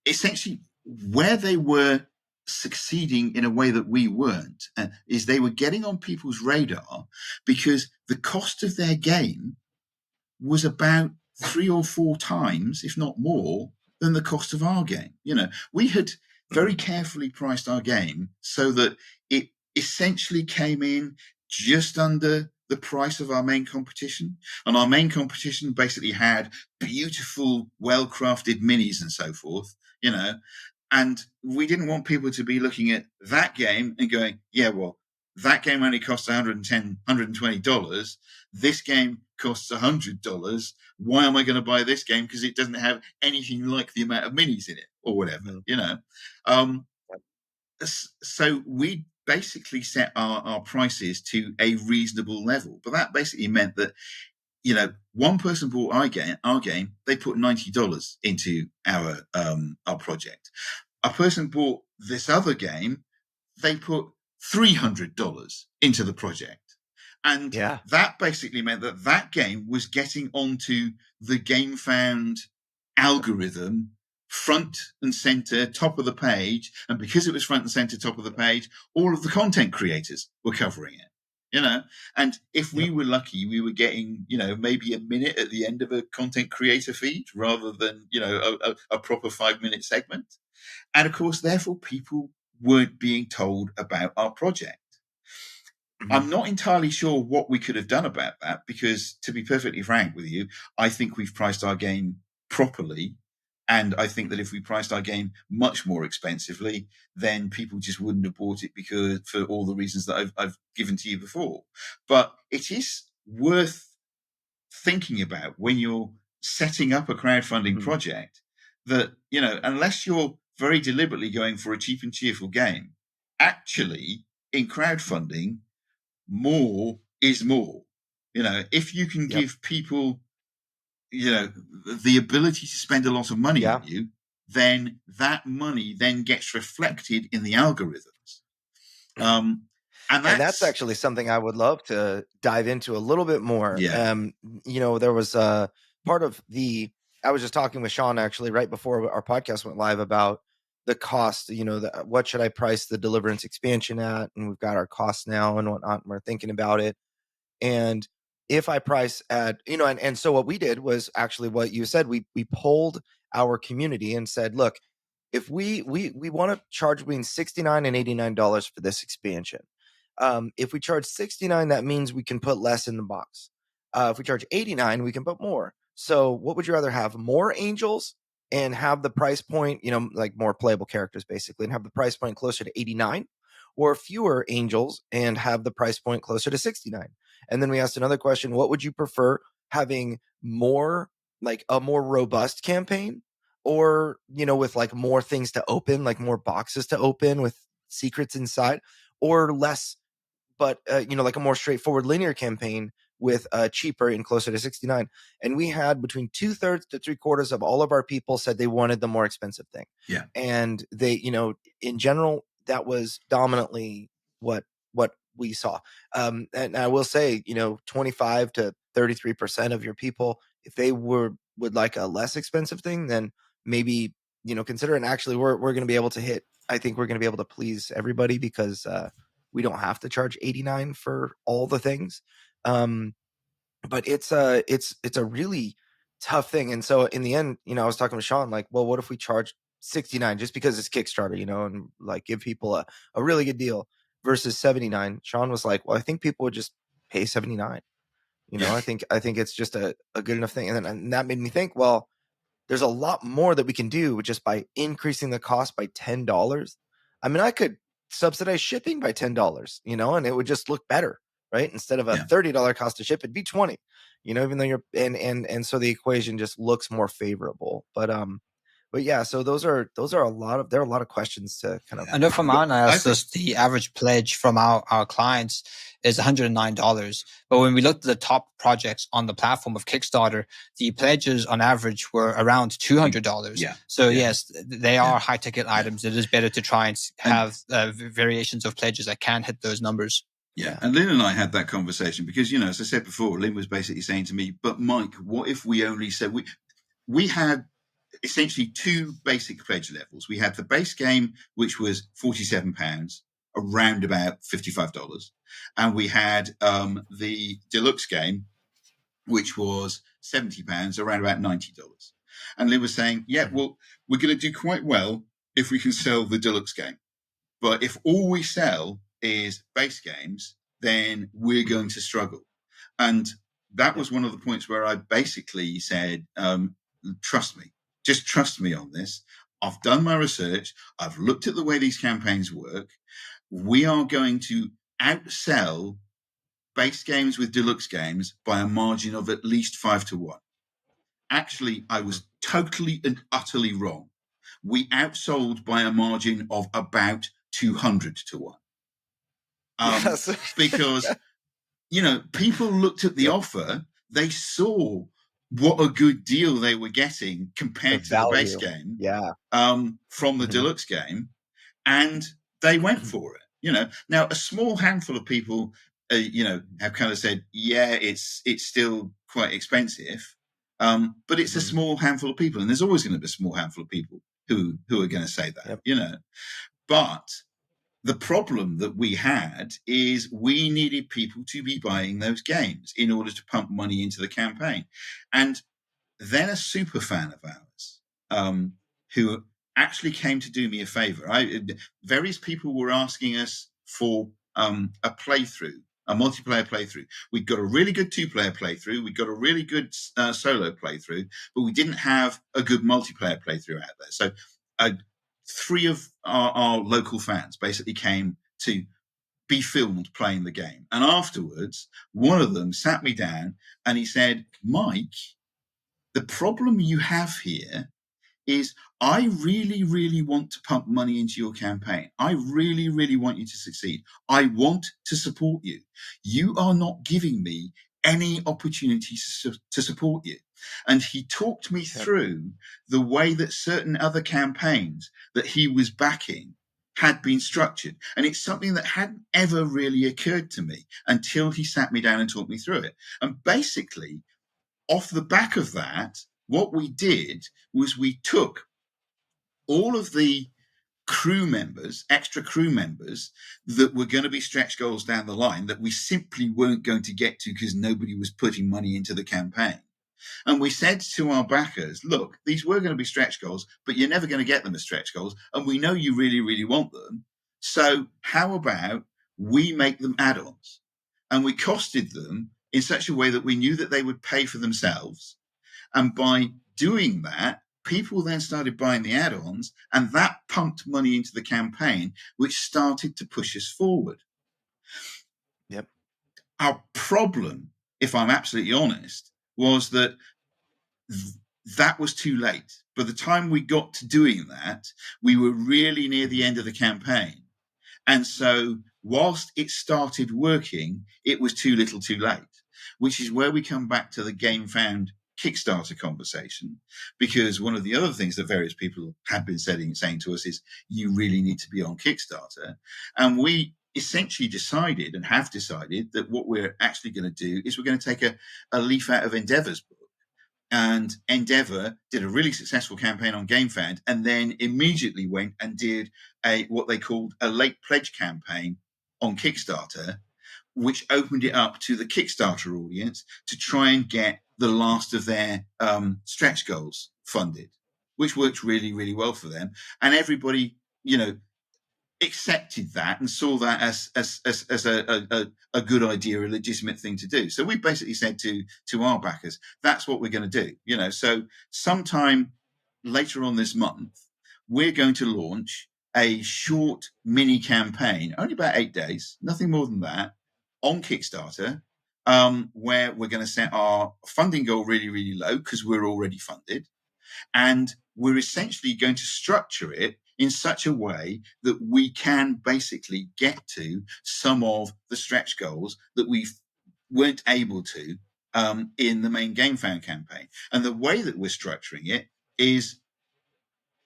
essentially where they were succeeding in a way that we weren't is they were getting on people's radar because the cost of their game was about 3 or 4 times, if not more, than the cost of our game. We had very carefully priced our game so that it essentially came in just under the price of our main competition. And our main competition basically had beautiful, well-crafted minis and so forth, and we didn't want people to be looking at that game and going, yeah, well, that game only costs $110, $120. This game costs $100. Why am I going to buy this game? Because it doesn't have anything like the amount of minis in it or whatever, So we basically set our prices to a reasonable level. But that basically meant that, one person bought our game, they put $90 into our project. A person bought this other game, they put $300 into the project. And that basically meant that game was getting onto the Gamefound algorithm front and center, top of the page. And because it was front and center, top of the page, all of the content creators were covering it. And if we were lucky, we were getting, maybe a minute at the end of a content creator feed rather than, a proper 5-minute segment. And of course, therefore, people weren't being told about our project. I'm not entirely sure what we could have done about that because, to be perfectly frank with you, I think we've priced our game properly. And I think that if we priced our game much more expensively, then people just wouldn't have bought it because for all the reasons that I've given to you before. But it is worth thinking about when you're setting up a crowdfunding project that, unless you're very deliberately going for a cheap and cheerful game, actually in crowdfunding, more is more. If you can give people the ability to spend a lot of money on you, then that money then gets reflected in the algorithms. And that's actually something I would love to dive into a little bit more. There was a part of I was just talking with Sean actually right before our podcast went live about the cost, what should I price the Deliverance expansion at? And we've got our costs now and whatnot, and we're thinking about it. And if I price at, and so what we did was actually what you said, we polled our community and said, look, if we want to charge between $69 and $89 for this expansion. If we charge $69, that means we can put less in the box. If we charge $89, we can put more. So what would you rather have? More angels and have the price point, like more playable characters basically, and have the price point closer to $89, or fewer angels and have the price point closer to $69? And then we asked another question: what would you prefer, having more, like a more robust campaign, or with like more things to open, like more boxes to open with secrets inside, or less, but like a more straightforward linear campaign with cheaper and closer to $69? And we had between 2/3 to 3/4 of all of our people said they wanted the more expensive thing. Yeah. And they, in general, that was dominantly what we saw. And I will say, 25 to 33% of your people, if they would like a less expensive thing, then maybe, consider. And actually, we're going to be able to hit. I think we're going to be able to please everybody because we don't have to charge $89 for all the things. But it's a really tough thing. And so in the end, I was talking with Sean, like, well, what if we charge $69 just because it's Kickstarter, and like give people a really good deal versus $79. Sean was like, well, I think people would just pay $79. I think it's just a good enough thing. And that made me think, well, there's a lot more that we can do just by increasing the cost by $10. I mean, I could subsidize shipping by $10, and it would just look better, right? Instead of a $30 cost to ship, it'd be $20, even though you're and so the equation just looks more favorable. But yeah, so there are a lot of questions to kind of. I know from our analysis, the average pledge from our clients is $109. But when we looked at the top projects on the platform of Kickstarter, the pledges on average were around $200. Yeah. So yes, they are high ticket items. It is better to try and have variations of pledges that can hit those numbers. Yeah. And Lynn and I had that conversation because, as I said before, Lynn was basically saying to me, but Mike, what if we only said we had essentially two basic pledge levels. We had the base game, which was £47, around about $55. And we had the deluxe game, which was £70, around about $90. And Lynn was saying, well, we're going to do quite well if we can sell the deluxe game. But if all we sell is base games, then we're going to struggle. And that was one of the points where I basically said, trust me. Just trust me on this. I've done my research. I've looked at the way these campaigns work. We are going to outsell base games with deluxe games by a margin of at least 5-1. Actually, I was totally and utterly wrong. We outsold by a margin of about 200-1. Because, people looked at the offer. They saw what a good deal they were getting compared to the base game from the deluxe game. And they went for it, Now, a small handful of people, have kind of said, it's still quite expensive. But it's a small handful of people. And there's always going to be a small handful of people who are going to say that, But the problem that we had is we needed people to be buying those games in order to pump money into the campaign. And then a super fan of ours, who actually came to do me a favor. Various people were asking us for a playthrough, a multiplayer playthrough. We'd got a really good 2-player playthrough. We got a really good solo playthrough, but we didn't have a good multiplayer playthrough out there. So 3 of our local fans basically came to be filmed playing the game. And afterwards, one of them sat me down and he said, Mike, the problem you have here is I really, really want to pump money into your campaign. I really, really want you to succeed. I want to support you. You are not giving me any opportunities to support you. And he talked me through the way that certain other campaigns that he was backing had been structured. And it's something that hadn't ever really occurred to me until he sat me down and talked me through it. And basically, off the back of that, what we did was we took all of the crew members, extra crew members that were going to be stretch goals down the line that we simply weren't going to get to because nobody was putting money into the campaign. And we said to our backers, look, these were going to be stretch goals, but you're never going to get them as stretch goals. And we know you really, really want them. So how about we make them add-ons? And we costed them in such a way that we knew that they would pay for themselves. And by doing that, people then started buying the add-ons, and that pumped money into the campaign, which started to push us forward. Yep. Our problem, if I'm absolutely honest, was that that was too late. By the time we got to doing that, we were really near the end of the campaign. And so whilst it started working, it was too little too late, which is where we come back to the Gamefound Kickstarter conversation, because one of the other things that various people have been saying to us is you really need to be on Kickstarter. And we essentially decided and have decided that what we're actually going to do is we're going to take a leaf out of Endeavor's book. And Endeavor did a really successful campaign on Gamefound, and then immediately went and did what they called a late pledge campaign on Kickstarter, which opened it up to the Kickstarter audience to try and get the last of their stretch goals funded, which worked really, really well for them. And everybody, accepted that and saw that as a good idea, a legitimate thing to do. So we basically said to our backers, that's what we're going to do. So sometime later on this month, we're going to launch a short mini campaign, only about 8 days, nothing more than that, on Kickstarter, where we're going to set our funding goal really, really low because we're already funded. And we're essentially going to structure it in such a way that we can basically get to some of the stretch goals that we weren't able to in the main Gamefound campaign. And the way that we're structuring it is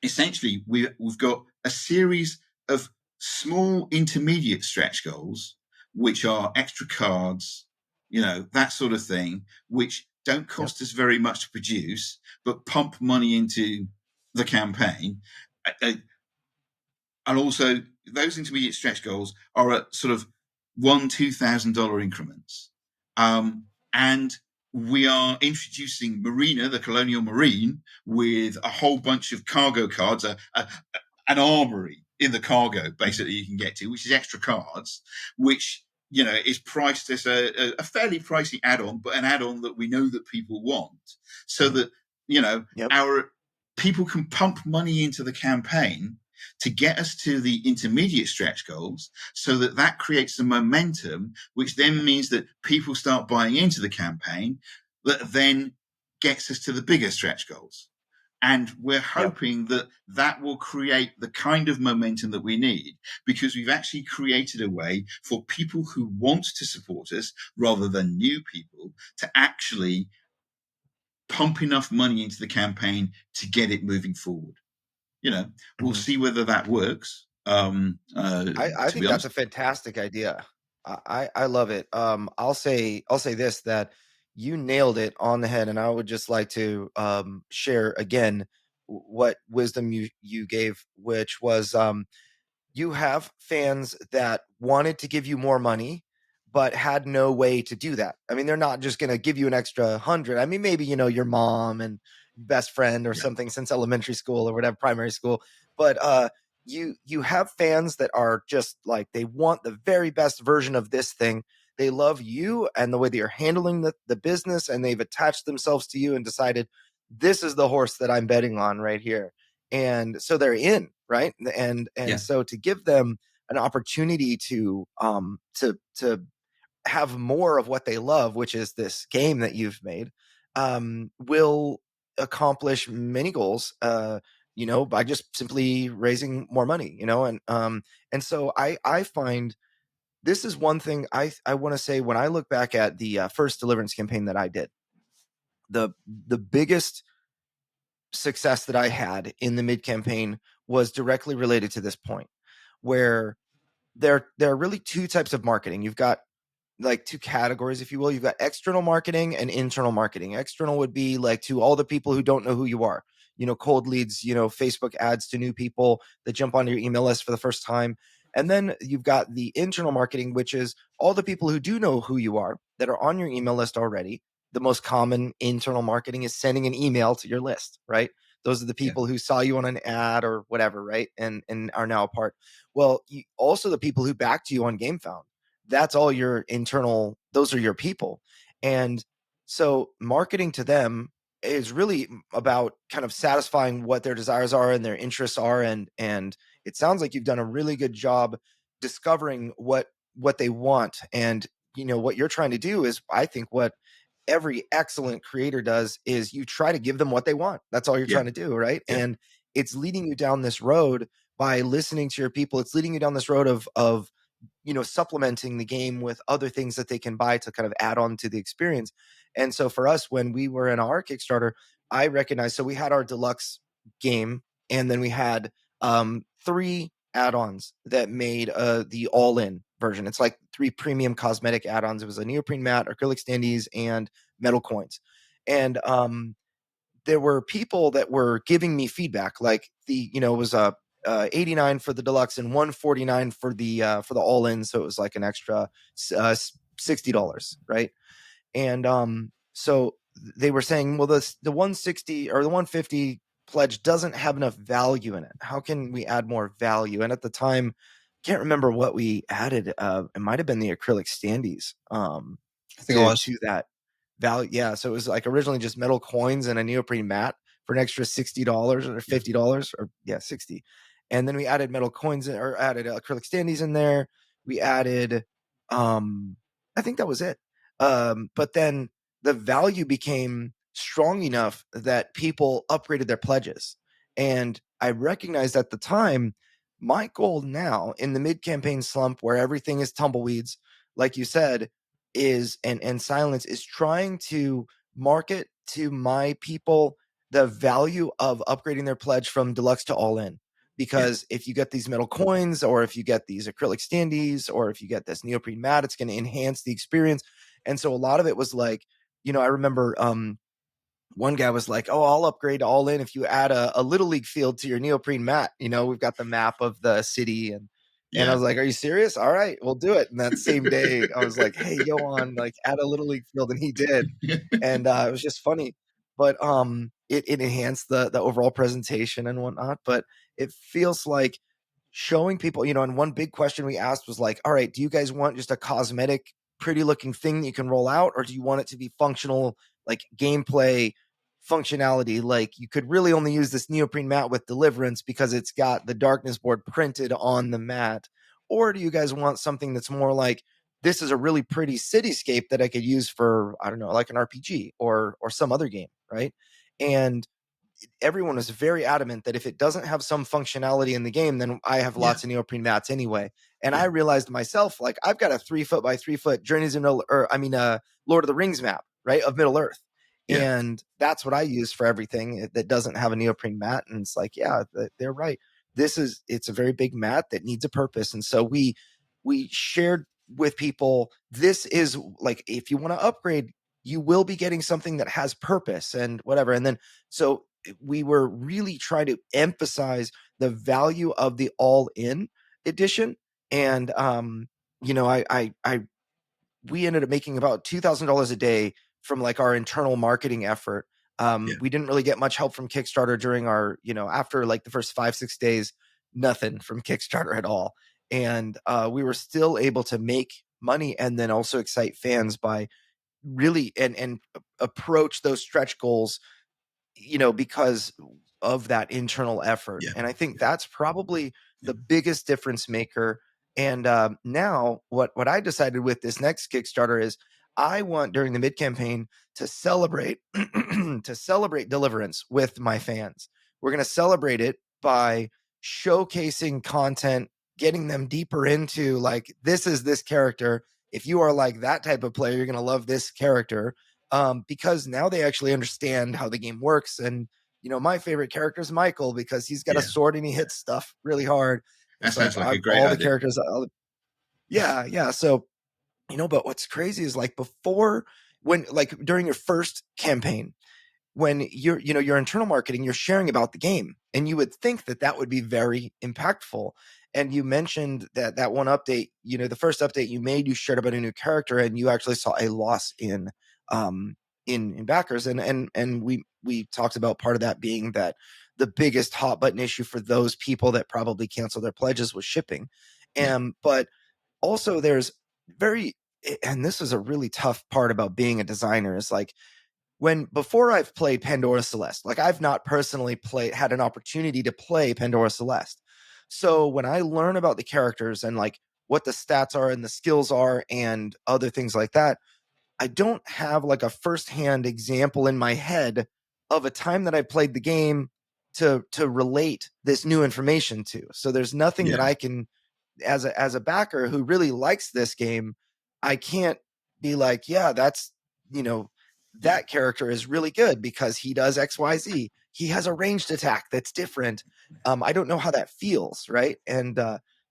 essentially we've got a series of small intermediate stretch goals, which are extra cards, that sort of thing, which don't cost us very much to produce, but pump money into the campaign. And also, those intermediate stretch goals are at sort of $1,000-$2,000 increments. And we are introducing Marina, the Colonial Marine, with a whole bunch of cargo cards, an armory in the cargo, basically, you can get to, which is extra cards, which is priced as a fairly pricey add-on, but an add-on that we know that people want, so that our people can pump money into the campaign to get us to the intermediate stretch goals, so that creates the momentum, which then means that people start buying into the campaign, that then gets us to the bigger stretch goals. And we're hoping that will create the kind of momentum that we need, because we've actually created a way for people who want to support us, rather than new people, to actually pump enough money into the campaign to get it moving forward. We'll see whether that works. I think that's a fantastic idea. I love it. I'll say this, that you nailed it on the head, and I would just like to share again what wisdom you gave, which was you have fans that wanted to give you more money but had no way to do that. I mean, they're not just going to give you an extra 100. I mean, maybe your mom and best friend or something since elementary school or whatever, primary school, but you have fans that are just like, they want the very best version of this thing. They love you and the way that you're handling the business, and they've attached themselves to you and decided, this is the horse that I'm betting on right here. And so they're in, right? And so to give them an opportunity to have more of what they love, which is this game that you've made, will accomplish many goals, by just simply raising more money, and so I find this is one thing I want to say. When I look back at the first Deliverance campaign that I did, the biggest success that I had in the mid campaign was directly related to this point, where there are really two types of marketing. You've got like two categories, if you will. You've got external marketing and internal marketing. External would be like to all the people who don't know who you are, cold leads, Facebook ads to new people that jump onto your email list for the first time. And then you've got the internal marketing, which is all the people who do know who you are, that are on your email list already. The most common internal marketing is sending an email to your list, right? Those are the people who saw you on an ad or whatever, right? And are now a part. Well, also the people who backed you on Gamefound. That's all your internal, those are your people. And so marketing to them is really about kind of satisfying what their desires are and their interests are. And it sounds like you've done a really good job discovering what they want. And, what you're trying to do is, I think, what every excellent creator does is you try to give them what they want. That's all you're trying to do, right? Yeah. And it's leading you down this road by listening to your people. It's leading you down this road of supplementing the game with other things that they can buy to kind of add on to the experience. And so for us, when we were in our Kickstarter, I recognized, so we had our deluxe game, and then we had 3 add-ons that made the all-in version. It's like 3 premium cosmetic add-ons. It was a neoprene mat, acrylic standees, and metal coins. And there were people that were giving me feedback, like it was a 89 for the deluxe and 149 for the all-in, so it was like an extra $60, right? And so they were saying, well, the 160 or the 150 pledge doesn't have enough value in it. How can we add more value? And at the time, can't remember what we added. It might have been the acrylic standees I think it was. to that value. Yeah, so it was like originally just metal coins and a neoprene mat for an extra $60 or $50, or 60. And then we added metal coins or added acrylic standees in there. We added, I think that was it. But then the value became strong enough that people upgraded their pledges. And I recognized at the time, my goal now in the mid-campaign slump where everything is tumbleweeds, like you said, is and silence, is trying to market to my people the value of upgrading their pledge from deluxe to all in. Because if you get these metal coins, or if you get these acrylic standees, or if you get this neoprene mat, it's going to enhance the experience. And so a lot of it was like, I remember one guy was like, oh, I'll upgrade all in if you add a little league field to your neoprene mat. We've got the map of the city. And I was like, are you serious? All right, we'll do it. And that same day I was like, hey, Johan, like add a little league field. And he did. And it was just funny. But it enhanced the overall presentation and whatnot. But it feels like showing people, and one big question we asked was like, all right, do you guys want just a cosmetic, pretty looking thing that you can roll out? Or do you want it to be functional, like gameplay functionality? Like you could really only use this neoprene mat with Deliverance because it's got the darkness board printed on the mat. Or do you guys want something that's more like, this is a really pretty cityscape that I could use for, I don't know, like an RPG or some other game, right? And everyone was very adamant that if it doesn't have some functionality in the game, then I have lots of neoprene mats anyway. And I realized myself, like I've got a 3 foot by 3 foot Journeys in Lord of the Rings map, right, of Middle Earth. And that's what I use for everything that doesn't have a neoprene mat. And it's like, yeah, they're right. It's a very big mat that needs a purpose. And so we shared with people, this is like, if you want to upgrade, you will be getting something that has purpose and whatever. And then, so we were really trying to emphasize the value of the all-in edition. And, we ended up making about $2,000 a day from like our internal marketing effort. We didn't really get much help from Kickstarter during our, after like the first 5-6 days, nothing from Kickstarter at all. And we were still able to make money and then also excite fans by really and approach those stretch goals, because of that internal effort. And I think that's probably the biggest difference maker. And now what I decided with this next Kickstarter is I want during the mid campaign to celebrate Deliverance with my fans. We're going to celebrate it by showcasing content, getting them deeper into like, this is this character. If you are like that type of player, you're going to love this character. Because now they actually understand how the game works. And, my favorite character is Michael because he's got a sword and he hits stuff really hard. That It's sounds like a great all idea. the characters. Yeah. So, but what's crazy is like during your first campaign, when you're internal marketing, you're sharing about the game, and you would think that would be very impactful. And you mentioned that one update, the first update you made, you shared about a new character, and you actually saw a loss in backers. And we talked about part of that being that the biggest hot button issue for those people that probably canceled their pledges was shipping. But also there's and this is a really tough part about being a designer, is like, before I've played Pandora Celeste, like I've not personally had an opportunity to play Pandora Celeste. So when I learn about the characters and like what the stats are and the skills are and other things like that, I don't have like a firsthand example in my head of a time that I played the game to relate this new information to. So there's nothing that I can, as a backer who really likes this game, I can't be like, yeah, that's, that character is really good because he does XYZ. He has a ranged attack that's different. I don't know how that feels, right? And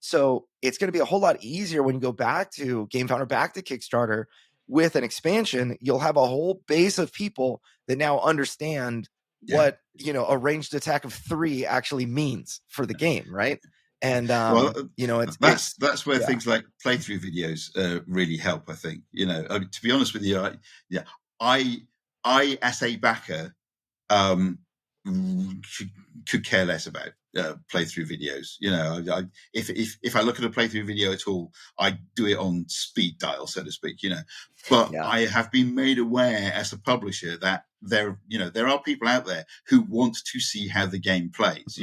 so it's going to be a whole lot easier when you go back to Gamefound or back to Kickstarter with an expansion. You'll have a whole base of people that now understand what a ranged attack of 3 actually means for the game, right? And that's where things like playthrough videos really help. I think to be honest with you, I as a backer could care less about playthrough videos. If I look at a playthrough video at all, I do it on speed dial, so to speak. But I have been made aware as a publisher that there are people out there who want to see how the game plays.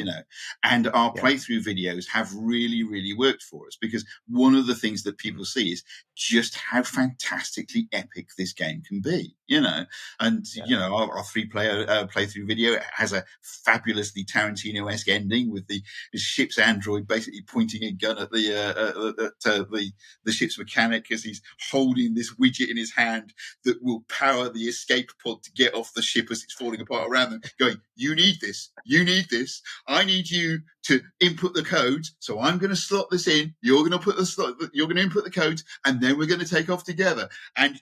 And our playthrough videos have really, really worked for us, because one of the things that people see is just how fantastically epic this game can be. And our 3-player playthrough video has a fabulously Tarantino-esque ending with the ship's android basically pointing a gun at the ship's mechanic as he's holding this widget in his hand that will power the escape pod to get off the ship as it's falling apart around them, going, you need this, I need you to input the codes, so I'm going to slot this in, you're going to input the codes, and then we're going to take off together. And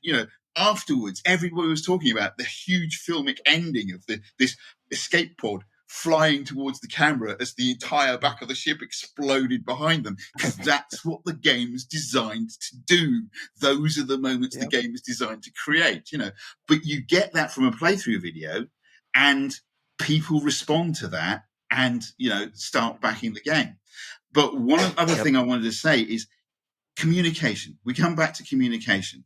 afterwards, everybody was talking about the huge filmic ending of this escape pod flying towards the camera as the entire back of the ship exploded behind them, because that's what the game's designed to do. Those are the moments the game is designed to create, But you get that from a playthrough video, and people respond to that and, start backing the game. But one other thing I wanted to say is communication. We come back to communication.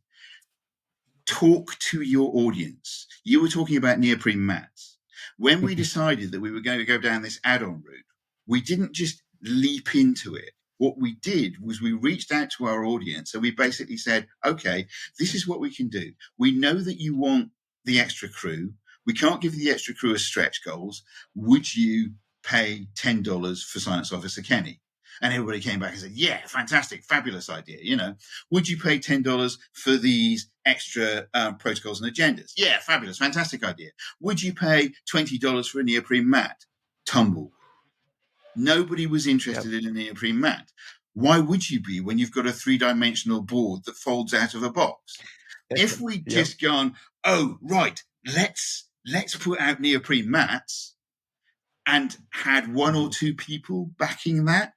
Talk to your audience. You were talking about neoprene mats. When we decided that we were going to go down this add-on route, we didn't just leap into it. What we did was we reached out to our audience and we basically said, okay, this is what we can do. We know that you want the extra crew. We can't give the extra crew as stretch goals. Would you pay $10 for Science Officer Kenny? And everybody came back and said, yeah, fantastic, fabulous idea. Would you pay $10 for these extra protocols and agendas? Yeah, fabulous, fantastic idea. Would you pay $20 for a neoprene mat? Tumble. Nobody was interested in a neoprene mat. Why would you be when you've got a 3-dimensional board that folds out of a box? If we'd just gone, oh, right, let's put out neoprene mats and had 1 or 2 people backing that,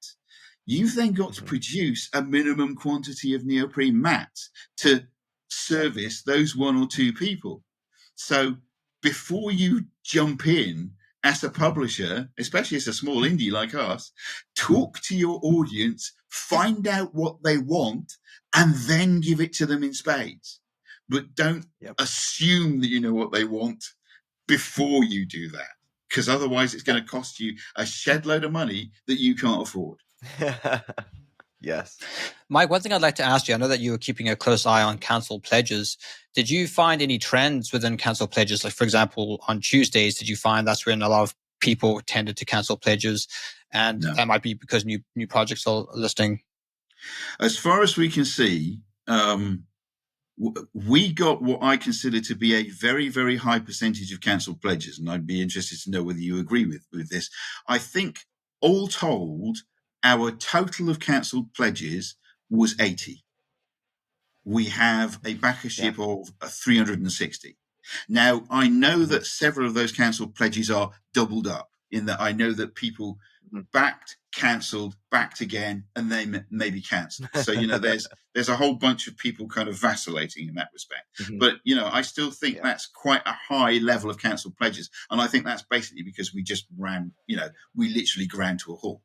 you've then got to produce a minimum quantity of neoprene mats to service those 1 or 2 people. So before you jump in as a publisher, especially as a small indie like us, talk to your audience, find out what they want, and then give it to them in spades. But don't assume that you know what they want before you do that, because otherwise it's going to cost you a shed load of money that you can't afford. Yes. Mike, one thing I'd like to ask you, I know that you were keeping a close eye on cancelled pledges. Did you find any trends within cancelled pledges? Like, for example, on Tuesdays, did you find that's when a lot of people tended to cancel pledges? And that might be because new projects are listing. As far as we can see, we got what I consider to be a very, very high percentage of cancelled pledges. And I'd be interested to know whether you agree with this. I think all told, our total of cancelled pledges was 80. We have a backership of 360. Now, I know that several of those cancelled pledges are doubled up, in that I know that people backed, cancelled, backed again, and then maybe cancelled. So, there's a whole bunch of people kind of vacillating in that respect. But, I still think that's quite a high level of cancelled pledges. And I think that's basically because we just ran, we literally ground to a halt.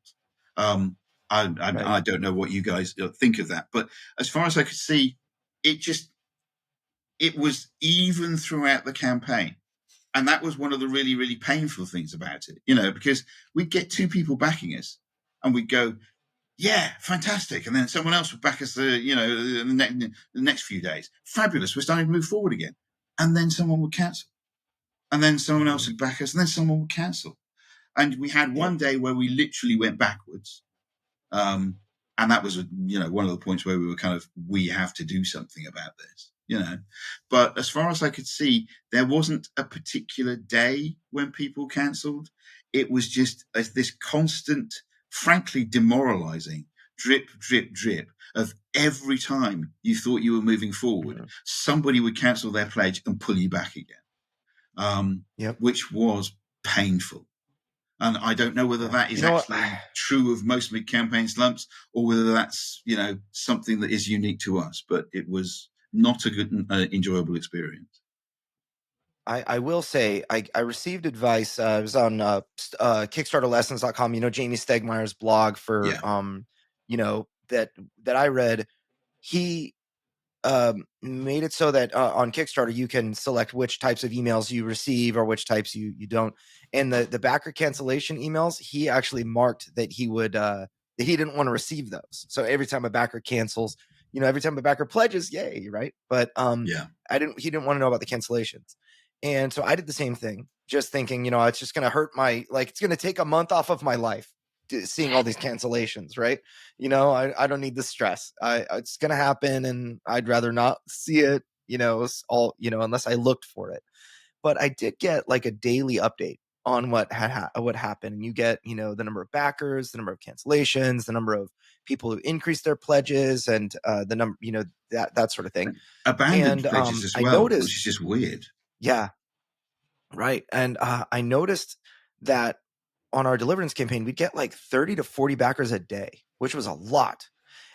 I don't know what you guys think of that. But as far as I could see, it was even throughout the campaign. And that was one of the really, really painful things about it, because we'd get 2 people backing us and we'd go, yeah, fantastic. And then someone else would back us, the next few days. Fabulous. We're starting to move forward again. And then someone would cancel. And then someone else would back us. And then someone would cancel. And we had one day where we literally went backwards. And that was, one of the points where we were we have to do something about this. But as far as I could see, there wasn't a particular day when people cancelled. It was just this constant, frankly demoralizing drip, drip, drip of every time you thought you were moving forward, somebody would cancel their pledge and pull you back again, which was painful. And I don't know whether that is actually true of most mid-campaign slumps, or whether that's, something that is unique to us. But it was not a good, enjoyable experience. I will say I received advice. It was on KickstarterLessons.com. Jamie Stegmeier's blog for that I read. He made it so that on Kickstarter you can select which types of emails you receive or which types you don't. And the backer cancellation emails, he actually marked that he would that he didn't want to receive those. So every time a backer cancels, every time a backer pledges, yay, right? But he didn't want to know about the cancellations. And so I did the same thing, just thinking, it's just going to hurt it's going to take a month off of my life seeing all these cancellations, right? I don't need the stress. It's going to happen, and I'd rather not see it, unless I looked for it. But I did get like a daily update on what happened. And you get, the number of backers, the number of cancellations, the number of people who increased their pledges, and the number, that sort of thing. Abandoned pledges as well, I noticed, which is just weird. Yeah. Right. And I noticed that on our Deliverance campaign, we'd get like 30 to 40 backers a day, which was a lot.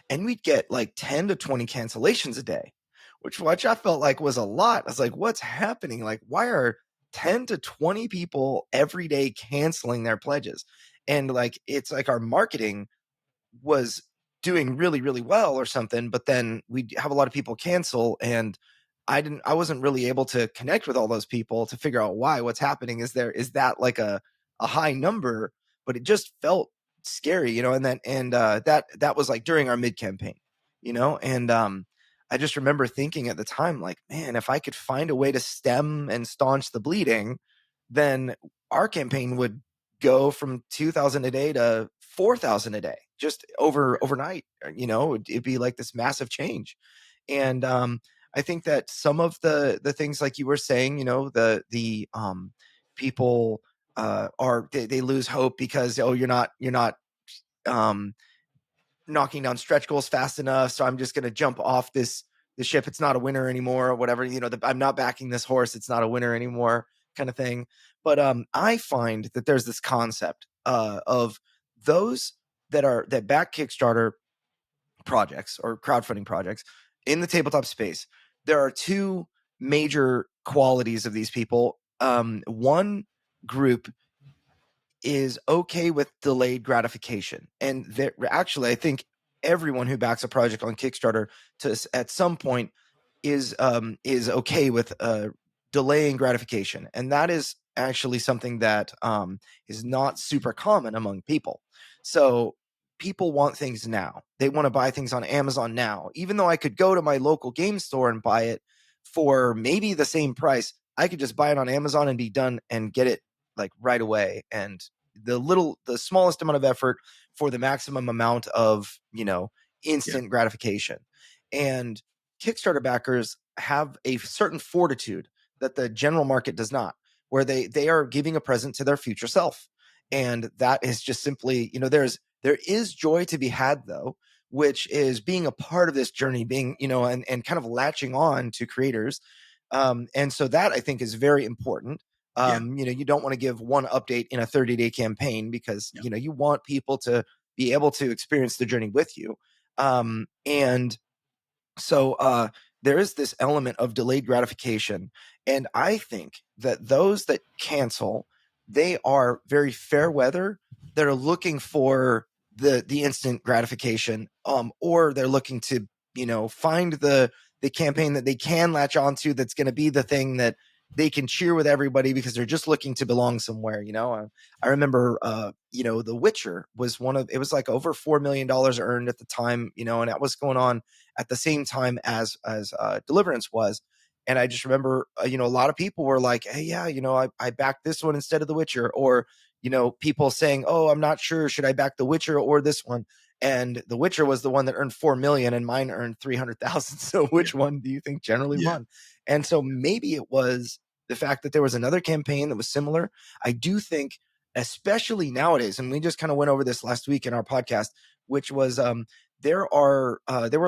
And we'd get like 10 to 20 cancellations a day, which I felt like was a lot. I was like, what's happening? Like, why are 10 to 20 people every day canceling their pledges? And like, it's like our marketing was doing really, really well or something, but then we have a lot of people cancel, and I wasn't really able to connect with all those people to figure out what's happening. Is that like a high number? But it just felt scary, and that was like during our mid campaign, and I just remember thinking at the time, like, man, if I could find a way to stem and staunch the bleeding, then our campaign would go from 2,000 a day to 4,000 a day, just overnight. It'd be like this massive change. And I think that some of the things, like you were saying, the people they lose hope because you're not knocking down stretch goals fast enough, so I'm just going to jump off the ship. It's not a winner anymore, or whatever. I'm not backing this horse. It's not a winner anymore, kind of thing. But I find that there's this concept of those that back Kickstarter projects or crowdfunding projects in the tabletop space. There are two major qualities of these people. One group is okay with delayed gratification, and actually, I think everyone who backs a project on Kickstarter at some point is okay with delaying gratification, and that is actually something that is not super common among people. So people want things now. They want to buy things on Amazon now, even though I could go to my local game store and buy it for maybe the same price. I could just buy it on Amazon and be done and get it like right away. And the smallest amount of effort for the maximum amount of, instant gratification. And Kickstarter backers have a certain fortitude that the general market does not, where they are giving a present to their future self. And that is just simply, there is joy to be had, though, which is being a part of this journey, being, and kind of latching on to creators. And so that, I think, is very important. You don't want to give one update in a 30-day campaign because, you want people to be able to experience the journey with you. And so there is this element of delayed gratification. And I think that those that cancel, they are very fair weather. They're looking for the instant gratification, or they're looking to, find the campaign that they can latch onto that's going to be the thing that they can cheer with everybody because they're just looking to belong somewhere. I remember, The Witcher was it was like over $4 million earned at the time, and that was going on at the same time as Deliverance was. And I just remember, a lot of people were like, hey, yeah, I backed this one instead of The Witcher, or, people saying, oh, I'm not sure, should I back The Witcher or this one? And The Witcher was the one that earned 4 million and mine earned 300,000. So which one do you think generally won? And so maybe it was the fact that there was another campaign that was similar. I do think, especially nowadays, and we just kind of went over this last week in our podcast, which was there were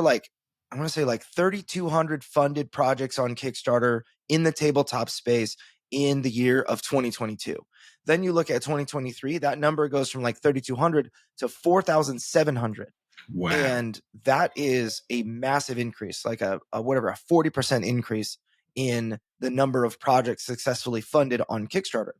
like, I want to say like 3,200 funded projects on Kickstarter in the tabletop space in the year of 2022. Then you look at 2023, that number goes from like 3,200 to 4,700. Wow. And that is a massive increase, like a 40% increase in the number of projects successfully funded on Kickstarter.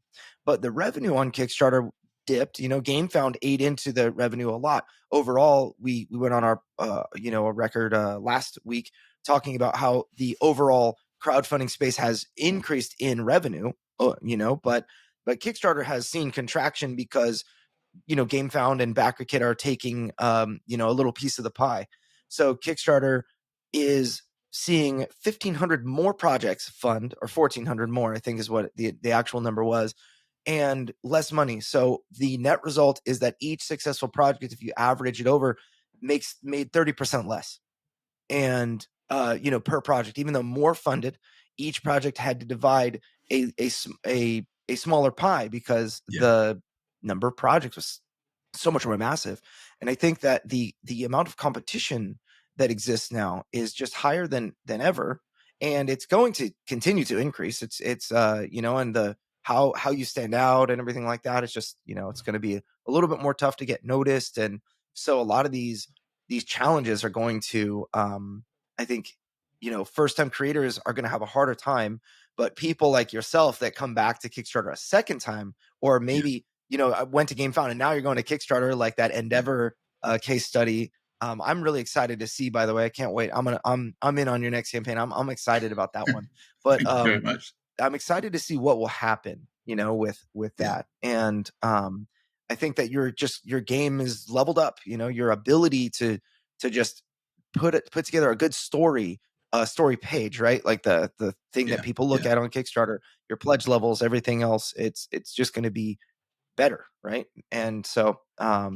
But the revenue on Kickstarter dipped. Gamefound ate into the revenue a lot. Overall, we went on our a record last week talking about how the overall crowdfunding space has increased in revenue, but Kickstarter has seen contraction because Gamefound and BackerKit are taking a little piece of the pie. So Kickstarter is seeing 1,500 more projects fund, or 1,400 more, I think is what the actual number was, and less money. So the net result is that each successful project, if you average it over, made 30% less. And per project, even though more funded, each project had to divide a smaller pie because the number of projects was so much more massive. And I think that the amount of competition that exists now is just higher than ever, and it's going to continue to increase. It's and the how you stand out and everything like that. It's just it's going to be a little bit more tough to get noticed, and so a lot of these challenges are going to I think first time creators are going to have a harder time, but people like yourself that come back to Kickstarter a second time, or maybe I went to Gamefound and now you're going to Kickstarter, like that Endeavor case study. I'm really excited to see, by the way. I can't wait. I'm in on your next campaign. I'm excited about that one. But Thank you very much. I'm excited to see what will happen, with that. And I think that your game is leveled up, your ability to just put together a good story page, right? Like the thing that people look at on Kickstarter, your pledge levels, everything else, it's just going to be better, right? And so I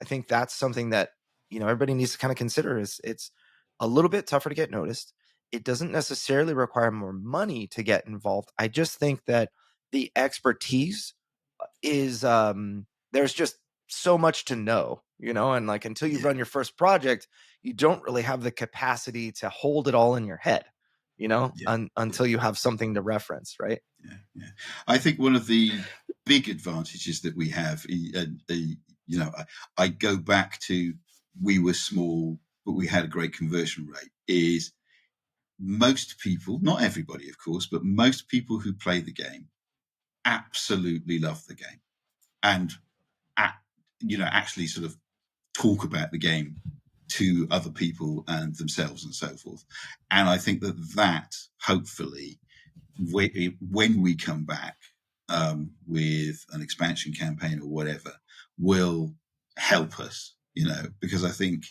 think that's something that everybody needs to kind of consider. Is it's a little bit tougher to get noticed. It doesn't necessarily require more money to get involved. I just think that the expertise is there's just so much to know, and like until you run your first project, you don't really have the capacity to hold it all in your head, until you have something to reference, right? Yeah. I think one of the big advantages that we have, I go back to, we were small, but we had a great conversion rate, is most people, not everybody, of course, but most people who play the game absolutely love the game and, actually sort of talk about the game to other people and themselves and so forth. And I think that hopefully, when we come back with an expansion campaign or whatever, will help us, because I think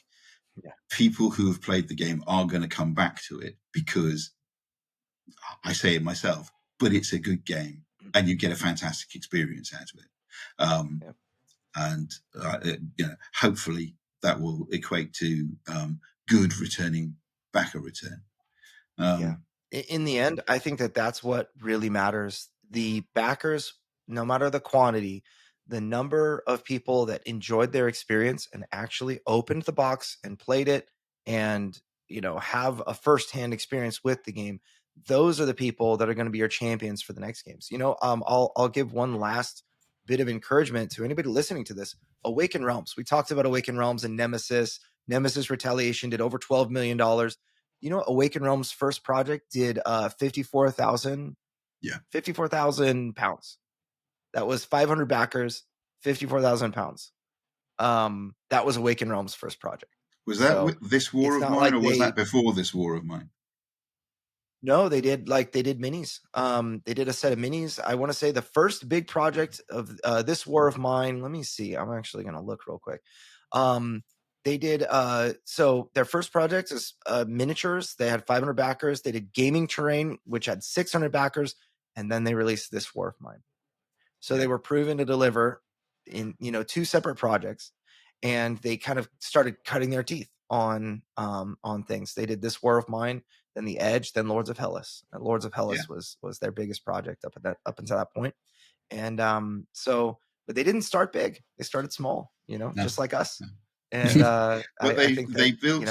people who have played the game are going to come back to it, because I say it myself, but it's a good game and you get a fantastic experience out of it. And hopefully that will equate to good returning backer return. In the end, I think that that's what really matters. The backers, no matter the quantity, the number of people that enjoyed their experience and actually opened the box and played it and, have a firsthand experience with the game, those are the people that are going to be your champions for the next games. I'll give one last bit of encouragement to anybody listening to this. Awaken Realms. We talked about Awaken Realms and Nemesis. Nemesis Retaliation did over $12 million. Awaken Realms' first project did 54,000 pounds. That was 500 backers, 54,000 pounds. That was Awaken Realms' first project. Was that This War of Mine, or was that before This War of Mine? No, they did minis. They did a set of minis. I want to say the first big project of This War of Mine. Let me see. I'm actually going to look real quick. They did so their first project is miniatures. They had 500 backers. They did gaming terrain, which had 600 backers, and then they released This War of Mine. So they were proven to deliver in two separate projects. and they kind of started cutting their teeth on things. They did This War of Mine, then The Edge, then Lords of Hellas. And Lords of Hellas was their biggest project up until that point. And but they didn't start big. They started small, just like us. And but I think they built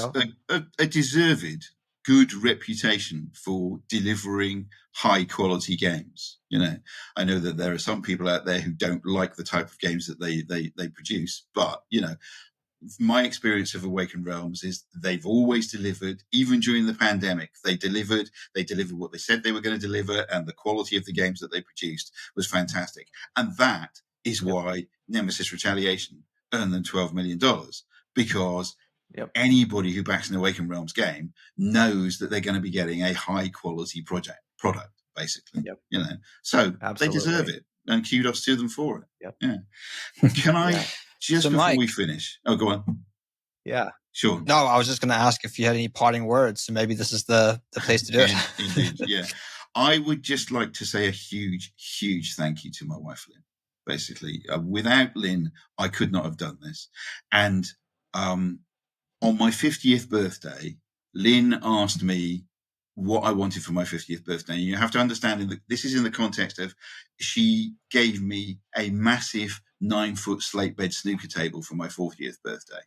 a deserved good reputation for delivering high quality games. I know that there are some people out there who don't like the type of games that they produce, but my experience of Awakened Realms is they've always delivered. Even during the pandemic, they delivered what they said they were going to deliver, and the quality of the games that they produced was fantastic. And that is why Nemesis Retaliation earned them $12 million, because anybody who backs an Awakened Realms game knows that they're going to be getting a high quality product, basically. So Absolutely. They deserve it, and kudos to them for it. Can I just before Mike, we finish? Oh, go on. Yeah, sure. No, I was just going to ask if you had any parting words. So maybe this is the place to do it. Indeed, yeah. I would just like to say a huge thank you to my wife, Lynn. Basically, without Lynn, I could not have done this. And on my 50th birthday, Lynn asked me what I wanted for my 50th birthday. And you have to understand that this is in the context of she gave me a massive 9-foot slate bed snooker table for my 40th birthday.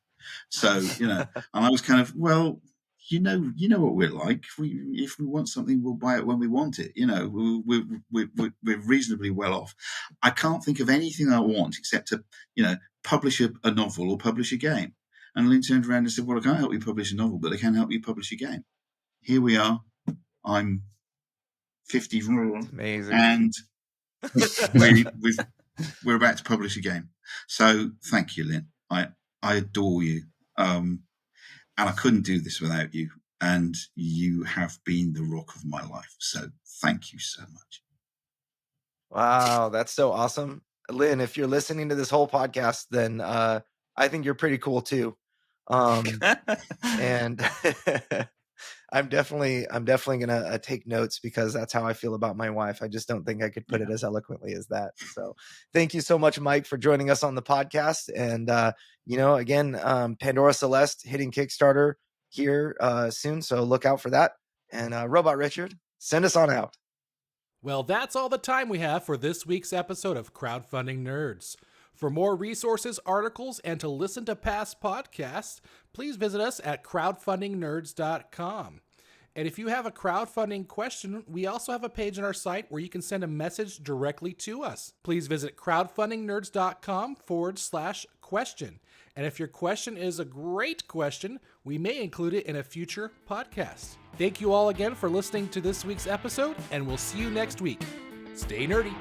So, and I was kind of, well, you know what we're like. If we want something, we'll buy it when we want it. We're reasonably well off. I can't think of anything I want except to, publish a novel or publish a game. And Lynn turned around and said, well, I can't help you publish a novel, but I can help you publish a game. Here we are. I'm 50. Amazing. And we're about to publish a game. So thank you, Lynn. I adore you. And I couldn't do this without you. And you have been the rock of my life. So thank you so much. Wow, that's so awesome. Lynn, if you're listening to this whole podcast, then I think you're pretty cool too. And I'm definitely gonna take notes, because that's how I feel about my wife. I just don't think I could put it as eloquently as that. So thank you so much, Mike, for joining us on the podcast. And again, Pandora Celeste hitting Kickstarter here soon, so look out for that. And Robot Richard, send us on out. Well, that's all the time we have for this week's episode of Crowdfunding Nerds. For more resources, articles, and to listen to past podcasts, please visit us at crowdfundingnerds.com. And if you have a crowdfunding question, we also have a page on our site where you can send a message directly to us. Please visit crowdfundingnerds.com/question. And if your question is a great question, we may include it in a future podcast. Thank you all again for listening to this week's episode, and we'll see you next week. Stay nerdy.